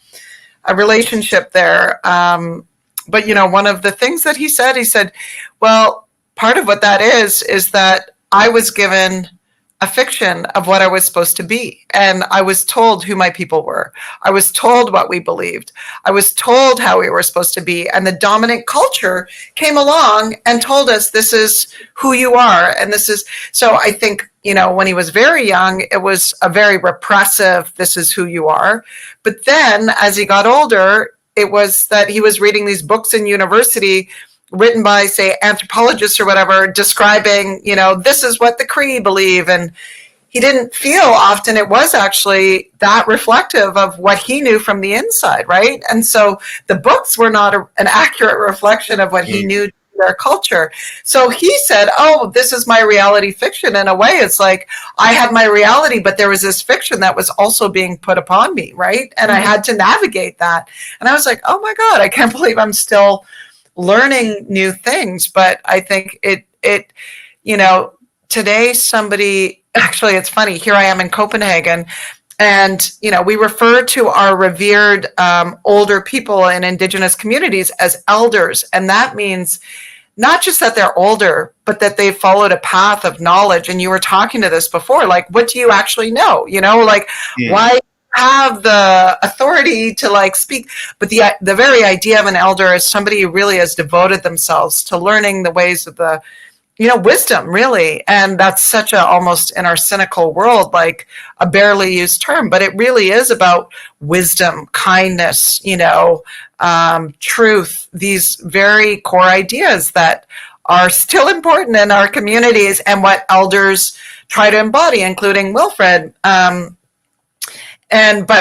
relationship there. But, one of the things that he said, well, part of what that is that I was given a fiction of what I was supposed to be. And I was told who my people were. I was told what we believed. I was told how we were supposed to be. And the dominant culture came along and told us, this is who you are. And this is, so I think, when he was very young, it was a very repressive, this is who you are. But then as he got older, it was that he was reading these books in university written by, say, anthropologists or whatever, describing, this is what the Cree believe. And he didn't feel often it was actually that reflective of what he knew from the inside, right? And so the books were not an accurate reflection of what he knew their culture. So he said, oh, this is my reality fiction. In a way, it's like I had my reality, but there was this fiction that was also being put upon me, right? And I had to navigate that. And I was like, oh my God, I can't believe I'm still learning new things. But I think it today actually, it's funny, here I am in Copenhagen, and we refer to our revered older people in Indigenous communities as elders. And that means not just that they're older, but that they've followed a path of knowledge. And you were talking to this before, like, what do you actually know? Why have the authority to speak? But the very idea of an elder is somebody who really has devoted themselves to learning the ways of the wisdom, really. And that's such a, almost in our cynical world, like a barely used term, but it really is about wisdom, kindness, truth, these very core ideas that are still important in our communities and what elders try to embody, including Wilfred. But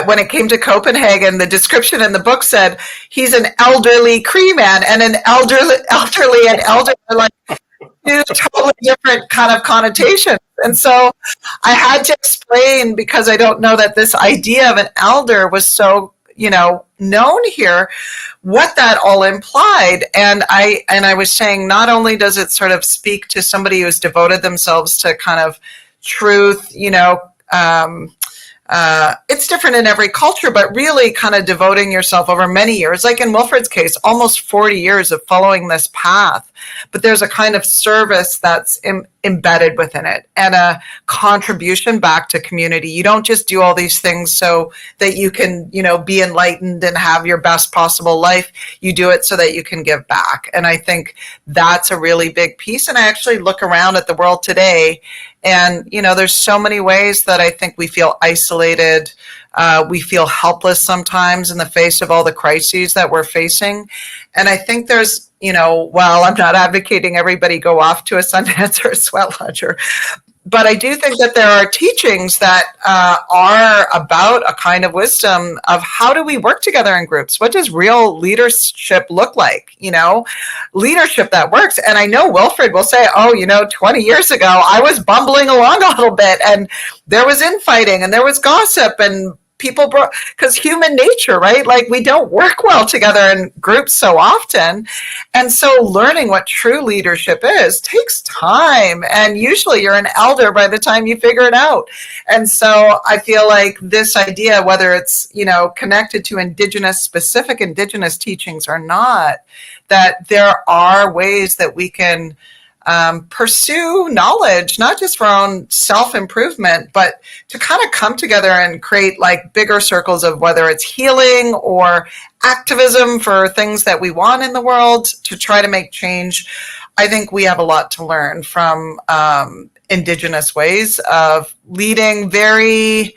when it came to Copenhagen, the description in the book said he's an elderly Cree man, and an elderly and elder are like two totally different kind of connotations. And so I had to explain, because I don't know that this idea of an elder was so, known here, what that all implied. And I was saying, not only does it sort of speak to somebody who's devoted themselves to kind of truth, it's different in every culture, but really kind of devoting yourself over many years, like in Wilfred's case, almost 40 years of following this path. But there's a kind of service that's embedded within it and a contribution back to community. You don't just do all these things so that you can, be enlightened and have your best possible life. You do it so that you can give back. And I think that's a really big piece. And I actually look around at the world today and, there's so many ways that I think we feel isolated. We feel helpless sometimes in the face of all the crises that we're facing. And I think there's, while I'm not advocating everybody go off to a Sundance or a Sweat Lodge, but I do think that there are teachings that are about a kind of wisdom of how do we work together in groups? What does real leadership look like? Leadership that works. And I know Wilfred will say, 20 years ago, I was bumbling along a little bit and there was infighting and there was gossip and people because human nature, right? Like we don't work well together in groups so often. And so learning what true leadership is takes time. And usually you're an elder by the time you figure it out. And so I feel like this idea, whether it's, connected to specific Indigenous teachings or not, that there are ways that we can pursue knowledge, not just for our own self-improvement, but to kind of come together and create like bigger circles of whether it's healing or activism for things that we want in the world to try to make change. I think we have a lot to learn from Indigenous ways of leading without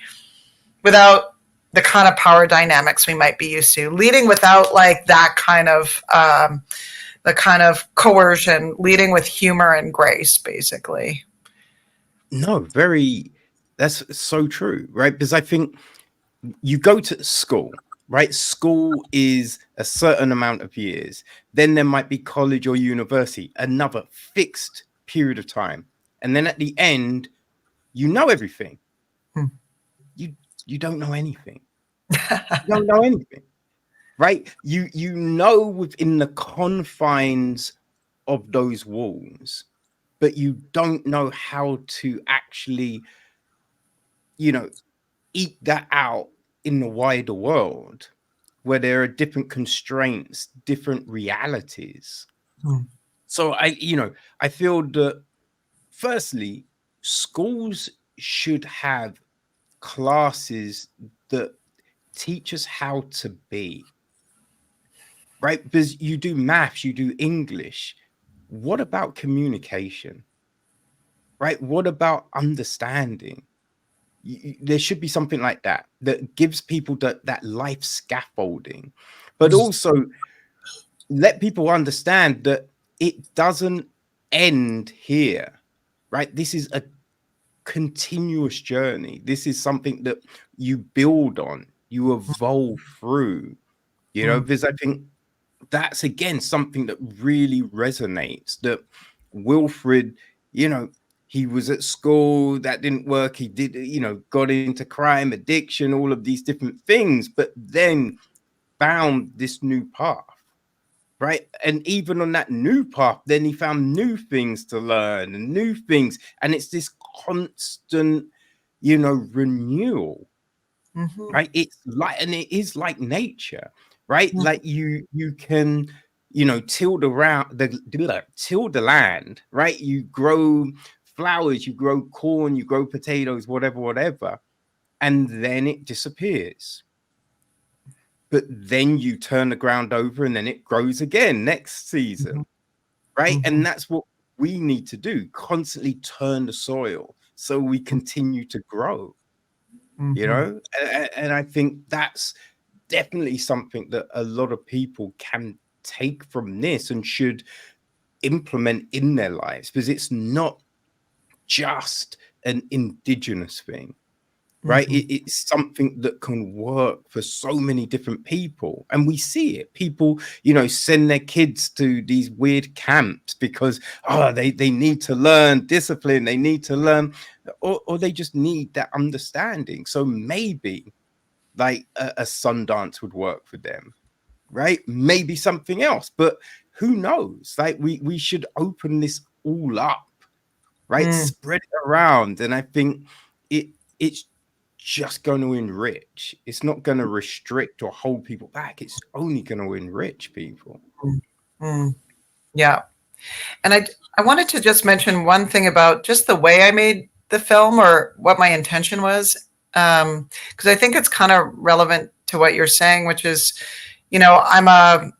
the kind of power dynamics we might be used to, leading without like that kind of the kind of coercion, leading with humor and grace, basically. No, that's so true, right? Because I think you go to school, right? School is a certain amount of years. Then there might be college or university, another fixed period of time. And then at the end, you know everything. You don't know anything. You don't know anything. Right? You know within the confines of those walls, but you don't know how to actually, eat that out in the wider world where there are different constraints, different realities. So I feel that firstly, schools should have classes that teach us how to be. Right? Because you do maths, you do English. What about communication? Right? What about understanding? There should be something like that that gives people that life scaffolding, but also let people understand that it doesn't end here. Right? This is a continuous journey. This is something that you build on, you evolve through, because I think that's again something that really resonates. That Wilfred, he was at school, that didn't work. He did, got into crime, addiction, all of these different things, but then found this new path, right? And even on that new path, then he found new things to learn and new things. And it's this constant, renewal, right? It's like, and it is like nature, right? Like you can, till the land, right? You grow flowers, you grow corn, you grow potatoes, whatever, and then it disappears. But then you turn the ground over and then it grows again next season, right? And that's what we need to do, constantly turn the soil so we continue to grow, and I think that's definitely something that a lot of people can take from this and should implement in their lives, because it's not just an Indigenous thing, right? It's something that can work for so many different people, and we see it. People, send their kids to these weird camps because they need to learn discipline, they need to learn, or they just need that understanding. So maybe like a Sundance would work for them, right? Maybe something else, but who knows? Like we should open this all up, right? Spread it around, and I think it's just going to enrich. It's not going to restrict or hold people back. It's only going to enrich people. Yeah. And I wanted to just mention one thing about just the way I made the film, or what my intention was, because I think it's kind of relevant to what you're saying, which is, I'm a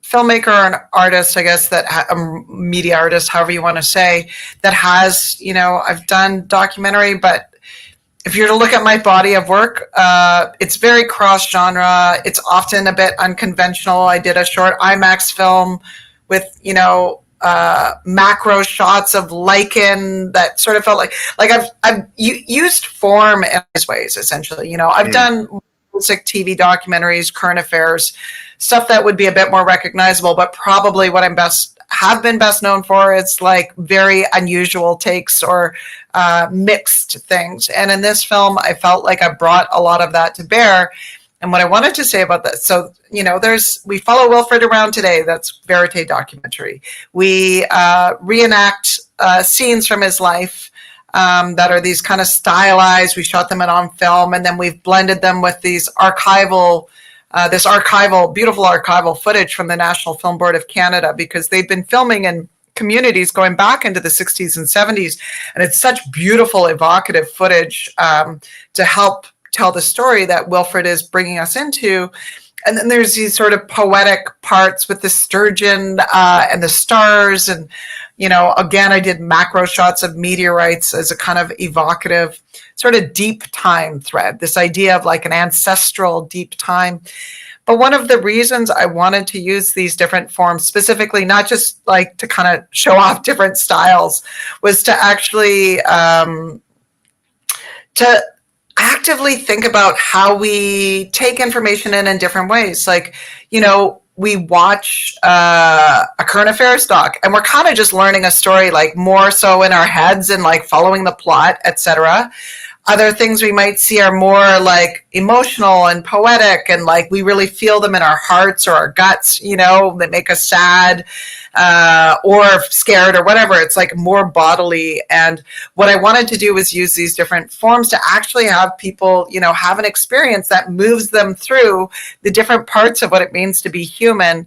filmmaker or an artist, I guess, that a media artist, however you want to say, that has, I've done documentary, but if you're to look at my body of work, it's very cross genre. It's often a bit unconventional. I did a short IMAX film with, macro shots of lichen that sort of felt like I've used form in these ways, essentially. I've done music, TV documentaries, current affairs, stuff that would be a bit more recognizable, but probably what have been best known for is like very unusual takes or mixed things. And in this film, I felt like I brought a lot of that to bear. And what I wanted to say about this, so, we follow Wilfred around today. That's verite documentary. We reenact scenes from his life that are these kind of stylized. We shot them on film, and then we've blended them with these beautiful archival footage from the National Film Board of Canada, because they've been filming in communities going back into the 60s and 70s. And it's such beautiful, evocative footage to help tell the story that Wilfred is bringing us into. And then there's these sort of poetic parts with the sturgeon and the stars. And, again, I did macro shots of meteorites as a kind of evocative sort of deep time thread, this idea of like an ancestral deep time. But one of the reasons I wanted to use these different forms, specifically, not just like to kind of show off different styles, was to actually to actively think about how we take information in different ways. Like, we watch a current affairs doc, and we're kind of just learning a story, like more so in our heads and like following the plot, etc. Other things we might see are more like emotional and poetic, and like we really feel them in our hearts or our guts, that make us sad or scared or whatever. It's like more bodily. And what I wanted to do was use these different forms to actually have people, have an experience that moves them through the different parts of what it means to be human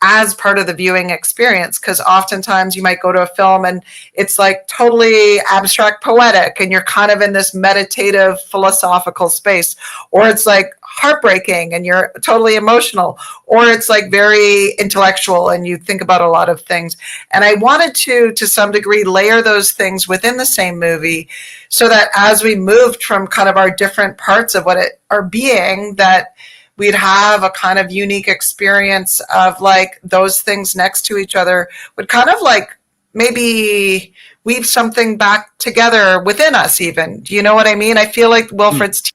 as part of the viewing experience. Because oftentimes you might go to a film and it's like totally abstract poetic, and you're kind of in this meditative philosophical space, or it's like heartbreaking and you're totally emotional, or it's like very intellectual and you think about a lot of things. And I wanted to some degree, layer those things within the same movie, so that as we moved from kind of our different parts of our being, that we'd have a kind of unique experience of like those things next to each other would kind of like maybe weave something back together within us even. Do you know what I mean? I feel like Wilfred's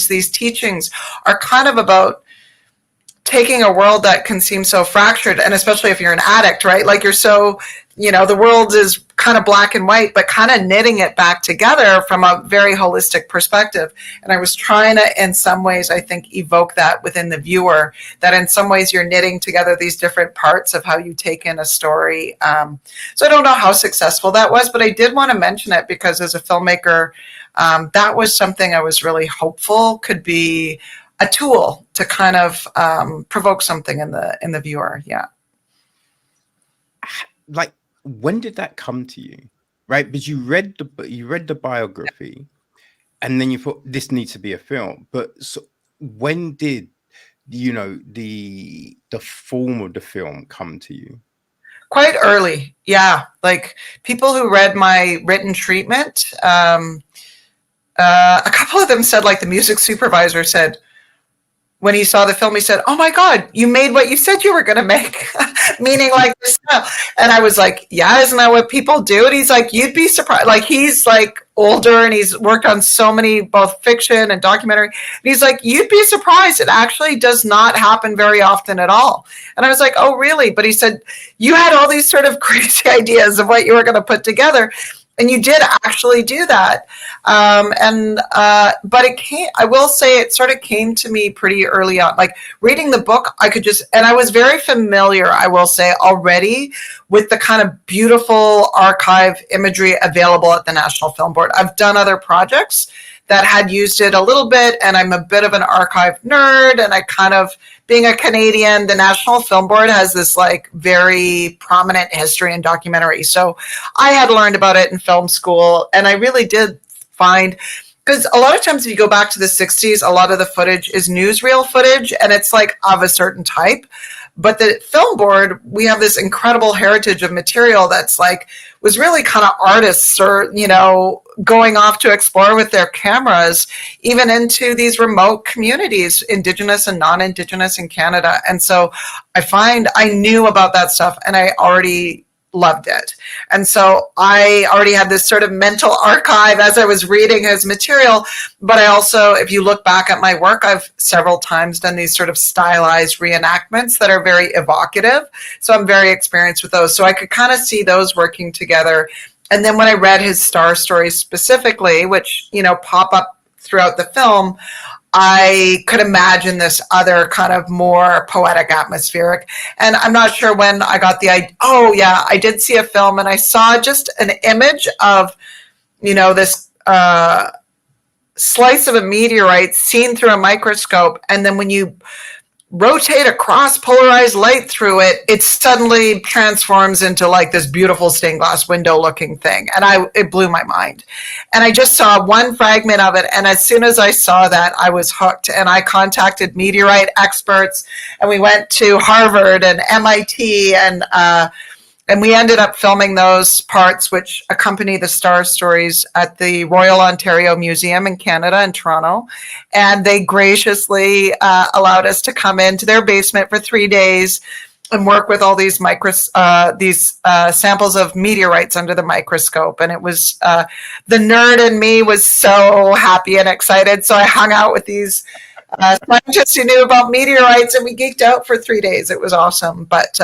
these teachings are kind of about taking a world that can seem so fractured, and especially if you're an addict, right? Like you're so, the world is kind of black and white, but kind of knitting it back together from a very holistic perspective. And I was trying to, in some ways, I think, evoke that within the viewer, that in some ways you're knitting together these different parts of how you take in a story. So I don't know how successful that was, but I did want to mention it because as a filmmaker, that was something I was really hopeful could be a tool to kind of provoke something in the viewer. Yeah. Like, when did that come to you? Right, because you read the biography, and then you thought this needs to be a film. But so when did the form of the film come to you? Quite early, yeah. Like people who read my written treatment, a couple of them said, like the music supervisor said, when he saw the film, he said, "Oh my God, you made what you said you were going to make," meaning like this stuff. And I was like, "Yeah, isn't that what people do?" And he's like, "You'd be surprised." Like he's like older and he's worked on so many, both fiction and documentary. And he's like, "You'd be surprised. It actually does not happen very often at all." And I was like, "Oh, really?" But he said, "You had all these sort of crazy ideas of what you were going to put together. And you did actually do that." But it came, I will say it sort of came to me pretty early on. Like reading the book, and I was very familiar, I will say, already with the kind of beautiful archive imagery available at the National Film Board. I've done other projects that had used it a little bit, and I'm a bit of an archive nerd, and I kind of, being a Canadian, the National Film Board has this like very prominent history in documentary. So I had learned about it in film school, and I really did find, because a lot of times if you go back to the 60s, a lot of the footage is newsreel footage, and it's like of a certain type. But the film board, we have this incredible heritage of material that's like, was really kind of artists or, going off to explore with their cameras, even into these remote communities, Indigenous and non-Indigenous in Canada. And so I find I knew about that stuff and I already loved it. And so I already had this sort of mental archive as I was reading his material. But I also, if you look back at my work, I've several times done these sort of stylized reenactments that are very evocative. So I'm very experienced with those. So I could kind of see those working together. And then when I read his star stories specifically, which, pop up throughout the film, I could imagine this other kind of more poetic atmospheric. And I'm not sure when I got the idea. Oh, yeah, I did see a film and I saw just an image of, this slice of a meteorite seen through a microscope. And then when you rotate a cross polarized light through it, it suddenly transforms into like this beautiful stained glass window looking thing. And it blew my mind. And I just saw one fragment of it. And as soon as I saw that, I was hooked. And I contacted meteorite experts, and we went to Harvard and MIT, and we ended up filming those parts which accompany the star stories at the Royal Ontario Museum in Canada in Toronto. And they graciously allowed us to come into their basement for 3 days and work with all these samples of meteorites under the microscope. And it was, the nerd in me was so happy and excited. So I hung out with these scientists who knew about meteorites, and we geeked out for 3 days. It was awesome. But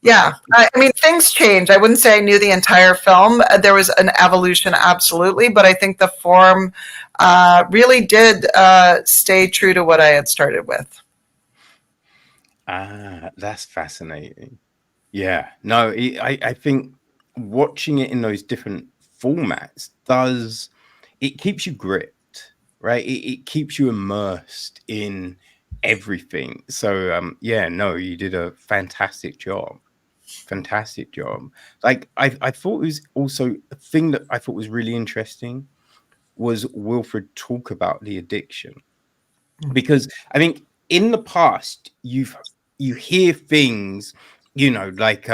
yeah, I mean, things change. I wouldn't say I knew the entire film. There was an evolution, absolutely, but I think the form really did stay true to what I had started with. That's fascinating. Yeah, no, I think watching it in those different formats it keeps you gripped, right? It keeps you immersed in everything. So yeah, no, you did a fantastic job. Fantastic job. Like I thought it was also a thing that I thought was really interesting was Wilfred talk about the addiction. Because I think in the past you hear things, like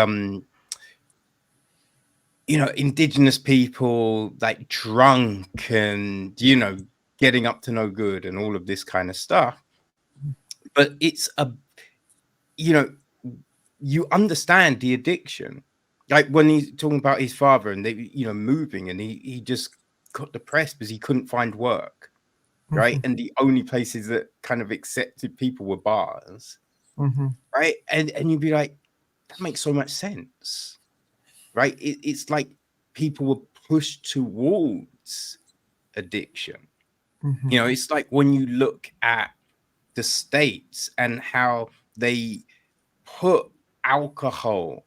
Indigenous people like drunk and getting up to no good and all of this kind of stuff. But it's you understand the addiction. Like when he's talking about his father and they, moving, and he just got depressed because he couldn't find work, right? Mm-hmm. And the only places that kind of accepted people were bars, Mm-hmm. right? And you'd be like, that makes so much sense, right? It's like people were pushed towards addiction. Mm-hmm. It's like when you look at the States and how they put alcohol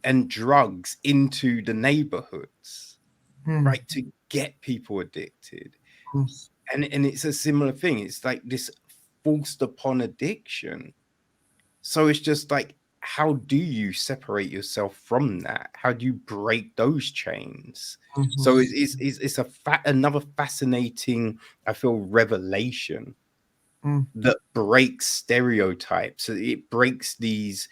and drugs into the neighborhoods, Mm-hmm. right, to get people addicted. And it's a similar thing. It's like this forced upon addiction. So it's just like, how do you separate yourself from that? How do you break those chains? Mm-hmm. So it's another fascinating, I feel, revelation that breaks stereotypes. It breaks these,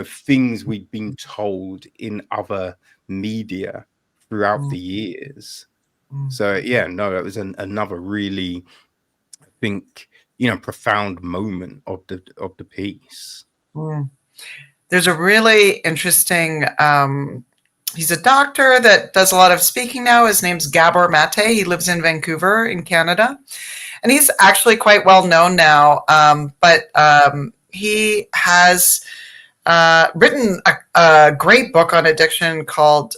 things we've been told in other media throughout the years. So yeah, no, that was another really, I think, profound moment of the piece. There's a really interesting, he's a doctor that does a lot of speaking now. His name's Gabor Mate. He lives in Vancouver in Canada. And he's actually quite well known now. But he has written a great book on addiction called,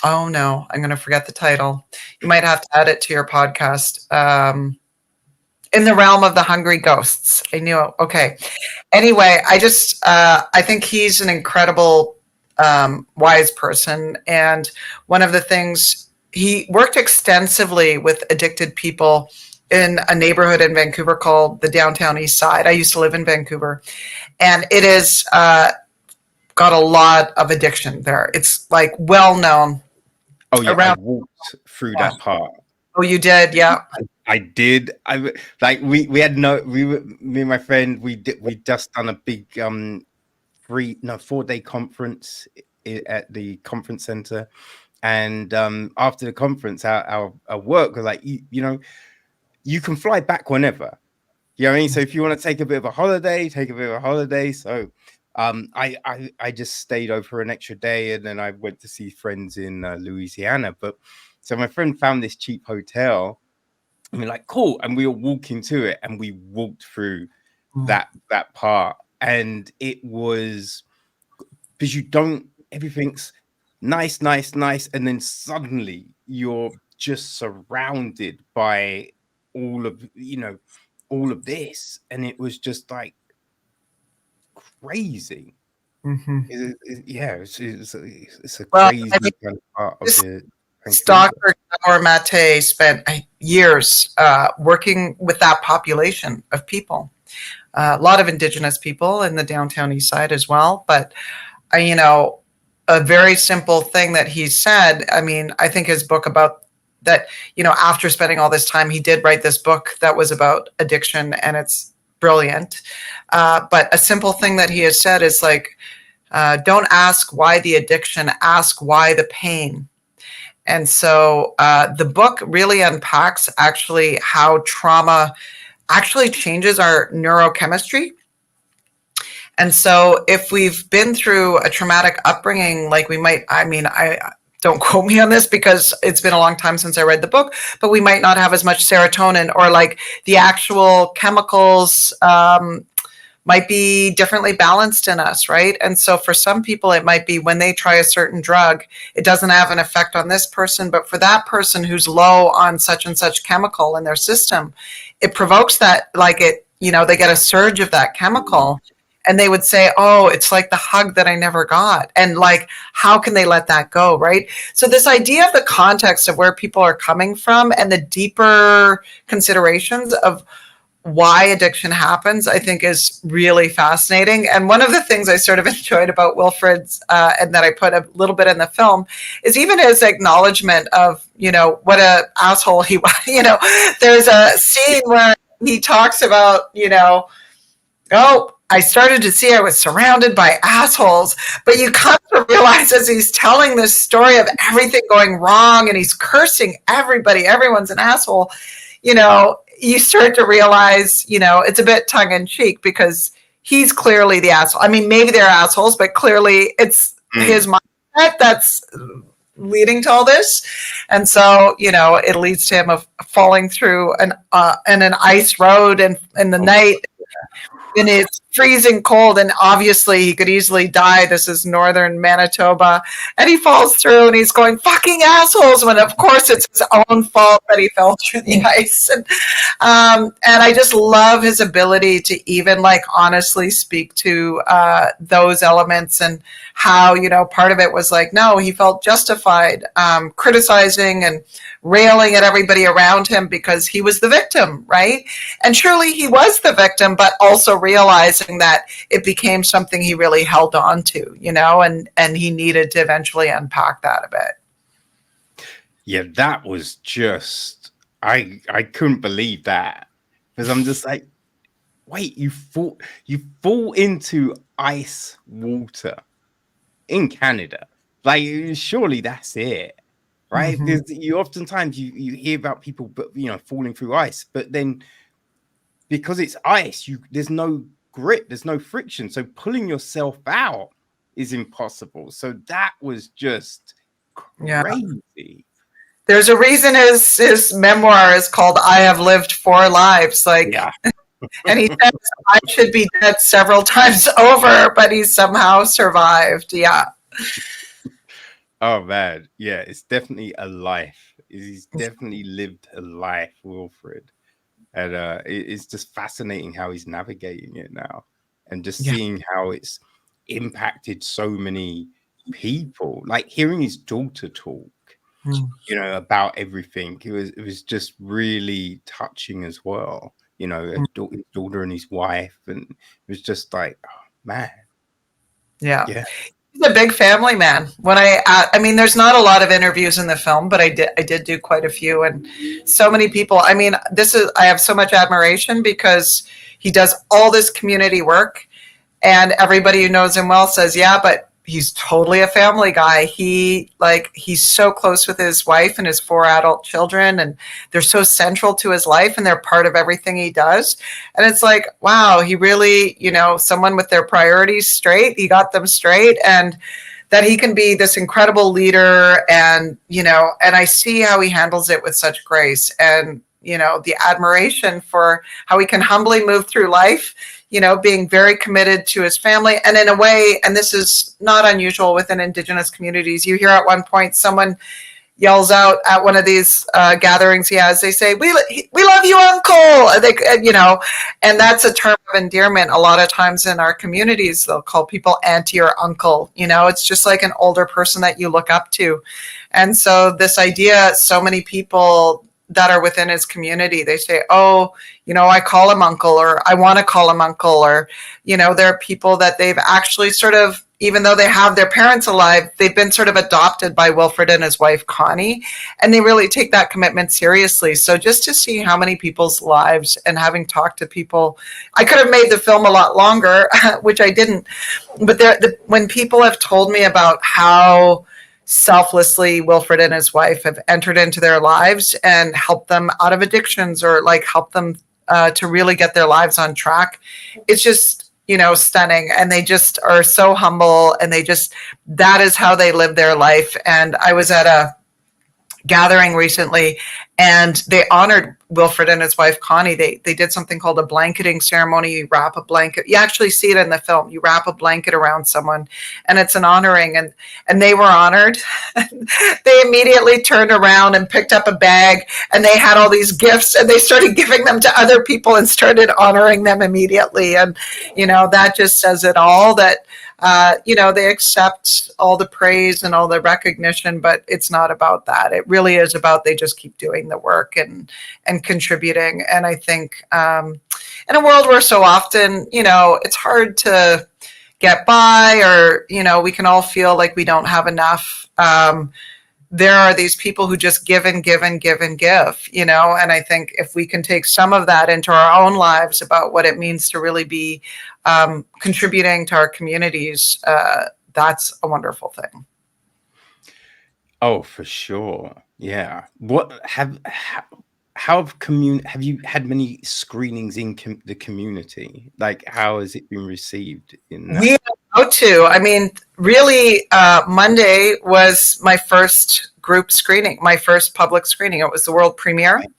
oh no, I'm going to forget the title. You might have to add it to your podcast. In the Realm of the Hungry Ghosts. I knew it. Okay. Anyway, I think he's an incredible, wise person. And one of the things he worked extensively with addicted people in a neighborhood in Vancouver called the Downtown East Side. I used to live in Vancouver, and it is got a lot of addiction there. It's like well known Oh yeah, I around. walked through that part. Oh, you did, yeah. I did. Like we had no we were me and my friend we just done a big 4-day conference at the conference center, and after the conference our work was like you know you can fly back whenever. You know what I mean? So if you want to take a bit of a holiday, take a bit of a holiday. So I just stayed over for an extra day, and then I went to see friends in Louisiana. But so my friend found this cheap hotel, and we're like, cool. And we were walking to it, and we walked through that part. And it was because you don't, everything's nice, nice, nice. And then suddenly you're just surrounded by all of, all of this. And it was just like crazy. Mm-hmm. Yeah, it's a Well, crazy I mean, kind of part of this the Vancouver. Dr. Gabor Mate spent years working with that population of people. A lot of Indigenous people in the Downtown East Side as well. But, you know, a very simple thing that he said, I mean, I think his book about that, you know, after spending all this time, he did write this book that was about addiction, and it's brilliant. But a simple thing that he has said is like, don't ask why the addiction, ask why the pain. And so the book really unpacks actually how trauma actually changes our neurochemistry. And so if we've been through a traumatic upbringing, like we might, I mean, I don't quote me on this because it's been a long time since I read the book, but we might not have as much serotonin, or like the actual chemicals might be differently balanced in us, right? And so for some people, it might be when they try a certain drug, it doesn't have an effect on this person, but for that person who's low on such and such chemical in their system, it provokes that, like it, you know, they get a surge of that chemical, and they would say, oh, it's like the hug that I never got. And like, how can they let that go, right? So this idea of the context of where people are coming from and the deeper considerations of why addiction happens, I think is really fascinating. And one of the things I sort of enjoyed about Wilfred's, and that I put a little bit in the film, is even his acknowledgement of, you know, what a asshole he was. You know, there's a scene where he talks about, you know, oh, I started to see I was surrounded by assholes, but you come to realize as he's telling this story of everything going wrong and he's cursing everybody, everyone's an asshole, you know, you start to realize, you know, it's a bit tongue in cheek because he's clearly the asshole. I mean, maybe they're assholes, but clearly it's his mindset that's leading to all this. And so, you know, it leads to him of falling through an ice road and in the night, and it's freezing cold, and obviously he could easily die. This is northern Manitoba, and he falls through and he's going, fucking assholes, when of course it's his own fault that he fell through the ice. And I just love his ability to even like honestly speak to those elements, and how, you know, part of it was like, no, he felt justified criticizing and railing at everybody around him because he was the victim, right? And surely he was the victim, but also realizing that it became something he really held on to, you know, and he needed to eventually unpack that a bit. Yeah, that was just I couldn't believe that, because I'm just like, wait, you fall into ice water in Canada. Like, surely that's it, right? Mm-hmm. You oftentimes you hear about people, but falling through ice, but then because it's ice, there's no grip, there's no friction, so pulling yourself out is impossible. So that was just Yeah. crazy. There's a reason his memoir is called I Have Lived Four Lives. Like, Yeah. And he says I should be dead several times over, but he somehow survived. Yeah. Oh man, yeah, it's definitely a life. He's definitely lived a life, Wilfred, and it's just fascinating how he's navigating it now, and just Yeah. seeing how it's impacted so many people. Like hearing his daughter talk, Mm. about everything. It was just really touching as well. His daughter and his wife, and it was just like, oh man, Yeah. yeah. He's a big family man. I mean, there's not a lot of interviews in the film, but I did do quite a few, and so many people. I mean, I have so much admiration because he does all this community work, and everybody who knows him well says, yeah, but he's totally a family guy. He's so close with his wife and his 4 adult children, and they're so central to his life, and they're part of everything he does. And it's like, wow, he really, someone with their priorities straight, he got them straight, and that he can be this incredible leader. And I see how he handles it with such grace, and the admiration for how he can humbly move through life, being very committed to his family. And in a way, and this is not unusual within Indigenous communities, you hear at one point someone yells out at one of these gatherings he has, they say, we love you, uncle. And that's a term of endearment. A lot of times in our communities, they'll call people auntie or uncle. It's just like an older person that you look up to. And so this idea, so many people that are within his community, they say, oh, I call him uncle, or I want to call him uncle, or, there are people that they've actually sort of, even though they have their parents alive, they've been sort of adopted by Wilfred and his wife, Connie, and they really take that commitment seriously. So just to see how many people's lives, and having talked to people, I could have made the film a lot longer, which I didn't, but when people have told me about how selflessly Wilfred and his wife have entered into their lives and helped them out of addictions, or help them to really get their lives on track, it's just stunning. And they just are so humble, and that is how they live their life. And I was at a gathering recently, and they honored Wilfred and his wife Connie. They did something called a blanketing ceremony. You wrap a blanket, you actually see it in the film, you wrap a blanket around someone, and it's an honoring. And they were honored. They immediately turned around and picked up a bag, and they had all these gifts, and they started giving them to other people and started honoring them immediately. And that just says it all, that they accept all the praise and all the recognition, but it's not about that. It really is about, they just keep doing the work and contributing. And I think in a world where so often, it's hard to get by, or, we can all feel like we don't have enough. There are these people who just give and give and give and give, and I think if we can take some of that into our own lives about what it means to really be contributing to our communities, that's a wonderful thing. Oh, for sure. Yeah. How have you had many screenings in the community? How has it been received in that? We are about to. I mean, really, Monday was my first group screening, my first public screening. It was the world premiere. Right.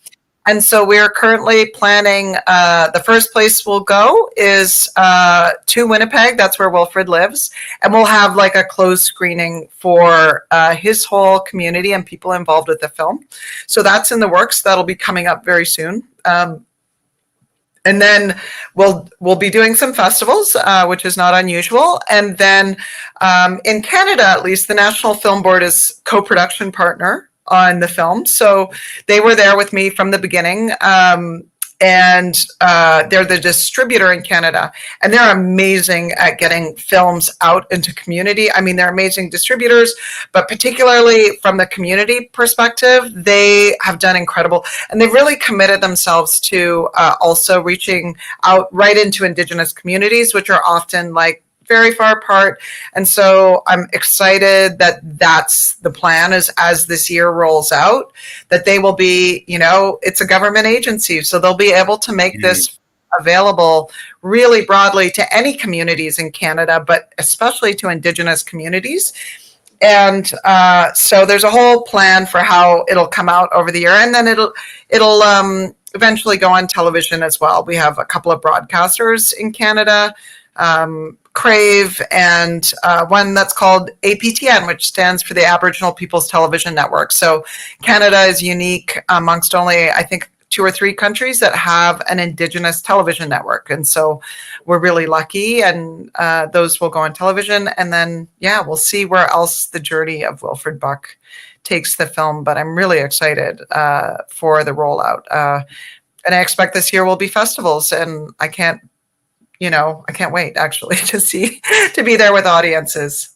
And so we're currently planning, the first place we'll go is to Winnipeg. That's where Wilfred lives. And we'll have a closed screening for his whole community and people involved with the film. So that's in the works. That'll be coming up very soon. And then we'll be doing some festivals, which is not unusual. And then in Canada, at least, the National Film Board is co-production partner on the film. So they were there with me from the beginning. And they're the distributor in Canada, and they're amazing at getting films out into community. I mean, they're amazing distributors, but particularly from the community perspective, they have done incredible, and they've really committed themselves to also reaching out right into Indigenous communities, which are often very far apart. And so I'm excited that that's the plan, is as this year rolls out, that they will be, it's a government agency, so they'll be able to make this available really broadly to any communities in Canada, but especially to Indigenous communities. And so there's a whole plan for how it'll come out over the year, and then it'll eventually go on television as well. We have a couple of broadcasters in Canada, Crave, and one that's called APTN, which stands for the Aboriginal People's Television Network. So Canada is unique amongst only, I think, 2 or 3 countries that have an Indigenous television network. And so we're really lucky, and those will go on television. And then, yeah, we'll see where else the journey of Wilfred Buck takes the film. But I'm really excited for the rollout. And I expect this year will be festivals, and I can't wait actually to be there with audiences.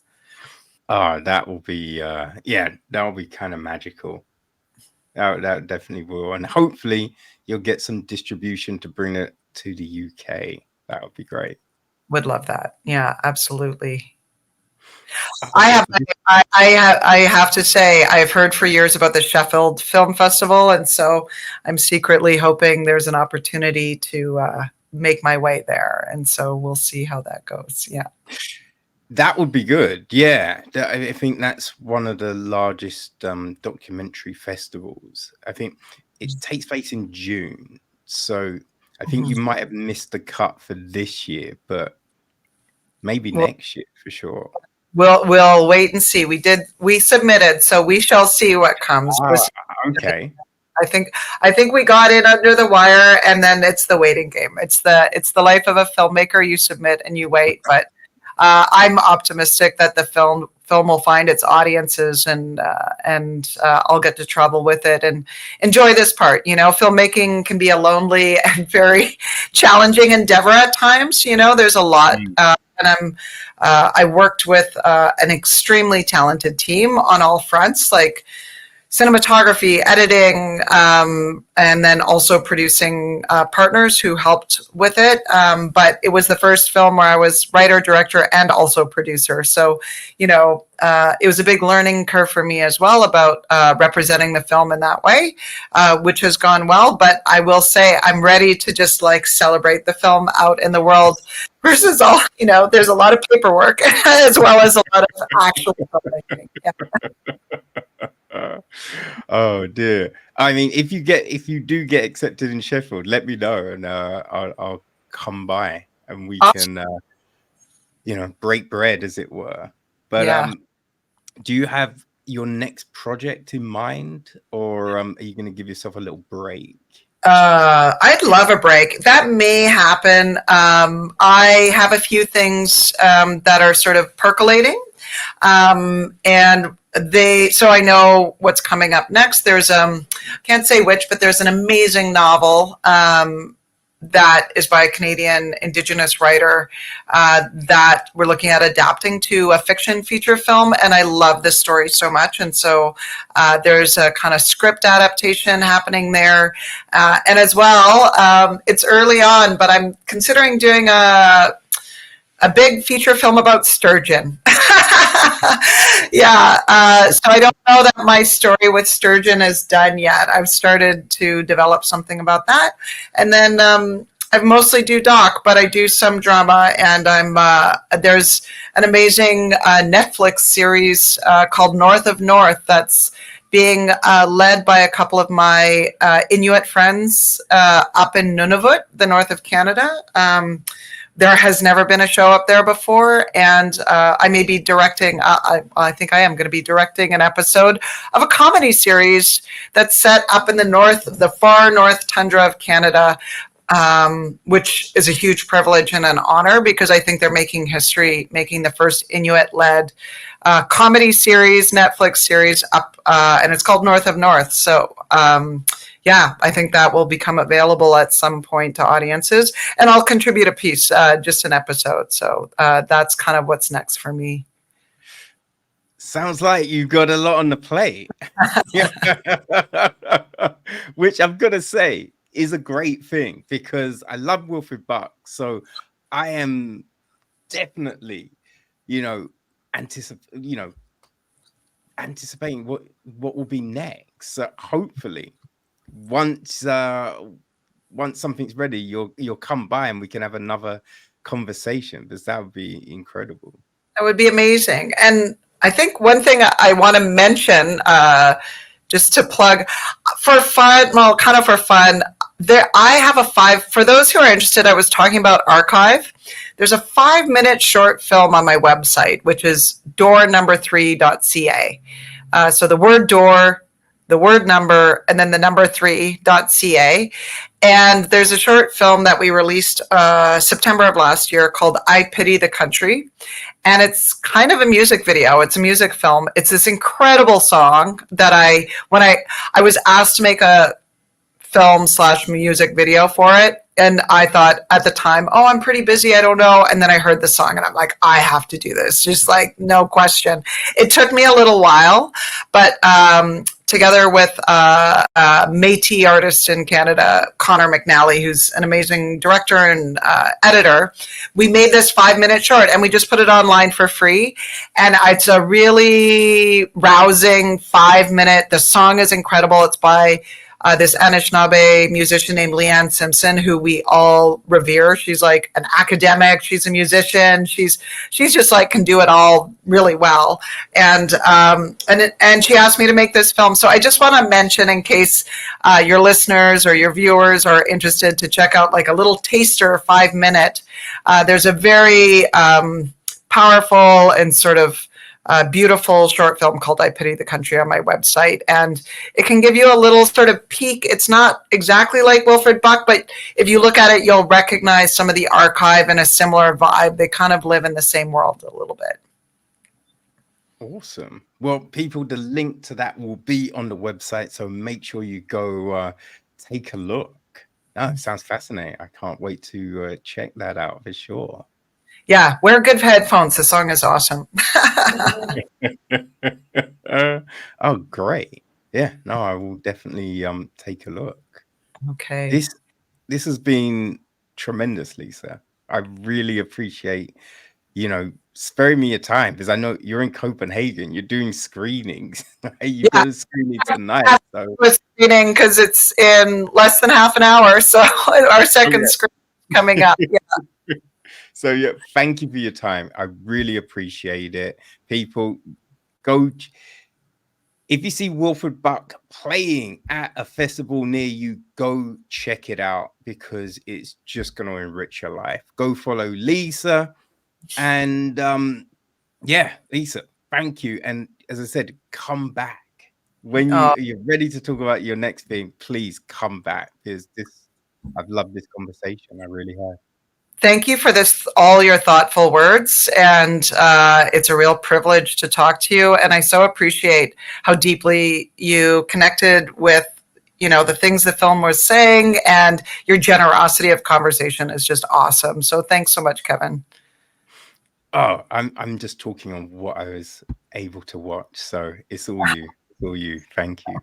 Oh, that will be, that will be kind of magical. That definitely will. And hopefully you'll get some distribution to bring it to the UK. That would be great. Would love that. Yeah, absolutely. Oh, I have to say, I've heard for years about the Sheffield Film Festival, and so I'm secretly hoping there's an opportunity to make my way there. And so we'll see how that goes. Yeah. That would be good. Yeah. I think that's one of the largest documentary festivals. I think it takes place in June. So I think you might have missed the cut for this year, but maybe next year for sure. We'll wait and see. We submitted, so we shall see what comes. Okay. I think we got in under the wire, and then it's the waiting game. It's the life of a filmmaker. You submit and you wait, but I'm optimistic that the film will find its audiences, and I'll get to travel with it and enjoy this part. Filmmaking can be a lonely and very challenging endeavor at times. There's a lot, and I worked with an extremely talented team on all fronts, like cinematography, editing, and then also producing partners who helped with it. But it was the first film where I was writer, director, and also producer. So, it was a big learning curve for me as well about representing the film in that way, which has gone well. But I will say I'm ready to just celebrate the film out in the world versus all, there's a lot of paperwork as well as a lot of actual filmmaking. Yeah. Oh dear. I mean, if you do get accepted in Sheffield, let me know, and I'll come by and we can break bread, as it were. But do you have your next project in mind, or are you going to give yourself a little break? I'd love a break. That may happen. I have a few things that are sort of percolating, and so I know what's coming up next. There's can't say which, but there's an amazing novel that is by a Canadian Indigenous writer that we're looking at adapting to a fiction feature film, and I love this story so much. And so there's a kind of script adaptation happening there, and as well, it's early on, but I'm considering doing a big feature film about sturgeon. So I don't know that my story with sturgeon is done yet. I've started to develop something about that. And then I mostly do doc, but I do some drama, and there's an amazing Netflix series called North of North that's being led by a couple of my Inuit friends up in Nunavut, the north of Canada. There has never been a show up there before, and I may be directing, I think I am going to be directing an episode of a comedy series that's set up in the far north tundra of Canada, which is a huge privilege and an honor, because I think they're making history, making the first Inuit-led comedy series, Netflix series up, and it's called North of North. So, I think that will become available at some point to audiences, and I'll contribute a piece, just an episode. So that's kind of what's next for me. Sounds like you've got a lot on the plate, which I'm going to say is a great thing, because I love Wilfred Buck. So I am definitely, anticipating what will be next. So hopefully, once something's ready, you'll come by and we can have another conversation, because that would be incredible. That would be amazing. And I think one thing I want to mention, just to plug for fun, I have for those who are interested, I was talking about archive. There's a 5-minute short film on my website, which is door3.ca. So the word door, the word number, and then the number 3.ca. And there's a short film that we released September of last year called I Pity the Country. And it's kind of a music video. It's a music film. It's this incredible song that when I was asked to make a film / music video for it. And I thought at the time, oh, I'm pretty busy. I don't know. And then I heard the song and I'm like, I have to do this. Just like, no question. It took me a little while, but together with a Métis artist in Canada, Connor McNally, who's an amazing director and editor, we made this 5-minute short and we just put it online for free. And it's a really rousing 5-minute. The song is incredible. It's by this Anishinaabe musician named Leanne Simpson, who we all revere. She's like an academic. She's a musician. She's just like can do it all really well. And she asked me to make this film. So I just want to mention, in case your listeners or your viewers are interested, to check out like a little taster 5-minute. There's a very powerful and sort of beautiful short film called I Pity the Country on my website. And it can give you a little sort of peek. It's not exactly like Wilfred Buck, but if you look at it, you'll recognize some of the archive and a similar vibe. They kind of live in the same world a little bit. Awesome. Well, people, the link to that will be on the website, so make sure you go take a look. Oh, it sounds fascinating. I can't wait to check that out for sure. Yeah, wear good headphones. The song is awesome. Oh, great. Yeah, no, I will definitely take a look. Okay. This has been tremendous, Lisa. I really appreciate, sparing me your time, because I know you're in Copenhagen. You're doing screenings. You got a screening tonight. So screening because it's in less than half an hour. So our second screen is coming up. Yeah. So yeah, thank you for your time. I really appreciate it. People, go. If you see Wilfred Buck playing at a festival near you, go check it out, because it's just going to enrich your life. Go follow Lisa. And yeah, Lisa, thank you. And as I said, come back. When you're ready to talk about your next thing, please come back, because I've loved this conversation. I really have. Thank you for all your thoughtful words. And it's a real privilege to talk to you. And I so appreciate how deeply you connected with, the things the film was saying, and your generosity of conversation is just awesome. So thanks so much, Kevin. Oh, I'm just talking on what I was able to watch. So it's all you. It's all you. Thank you.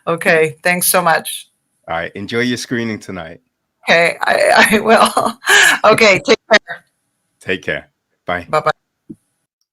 Okay. Thanks so much. All right. Enjoy your screening tonight. Okay, I will. Okay, take care. Take care. Bye. Bye-bye.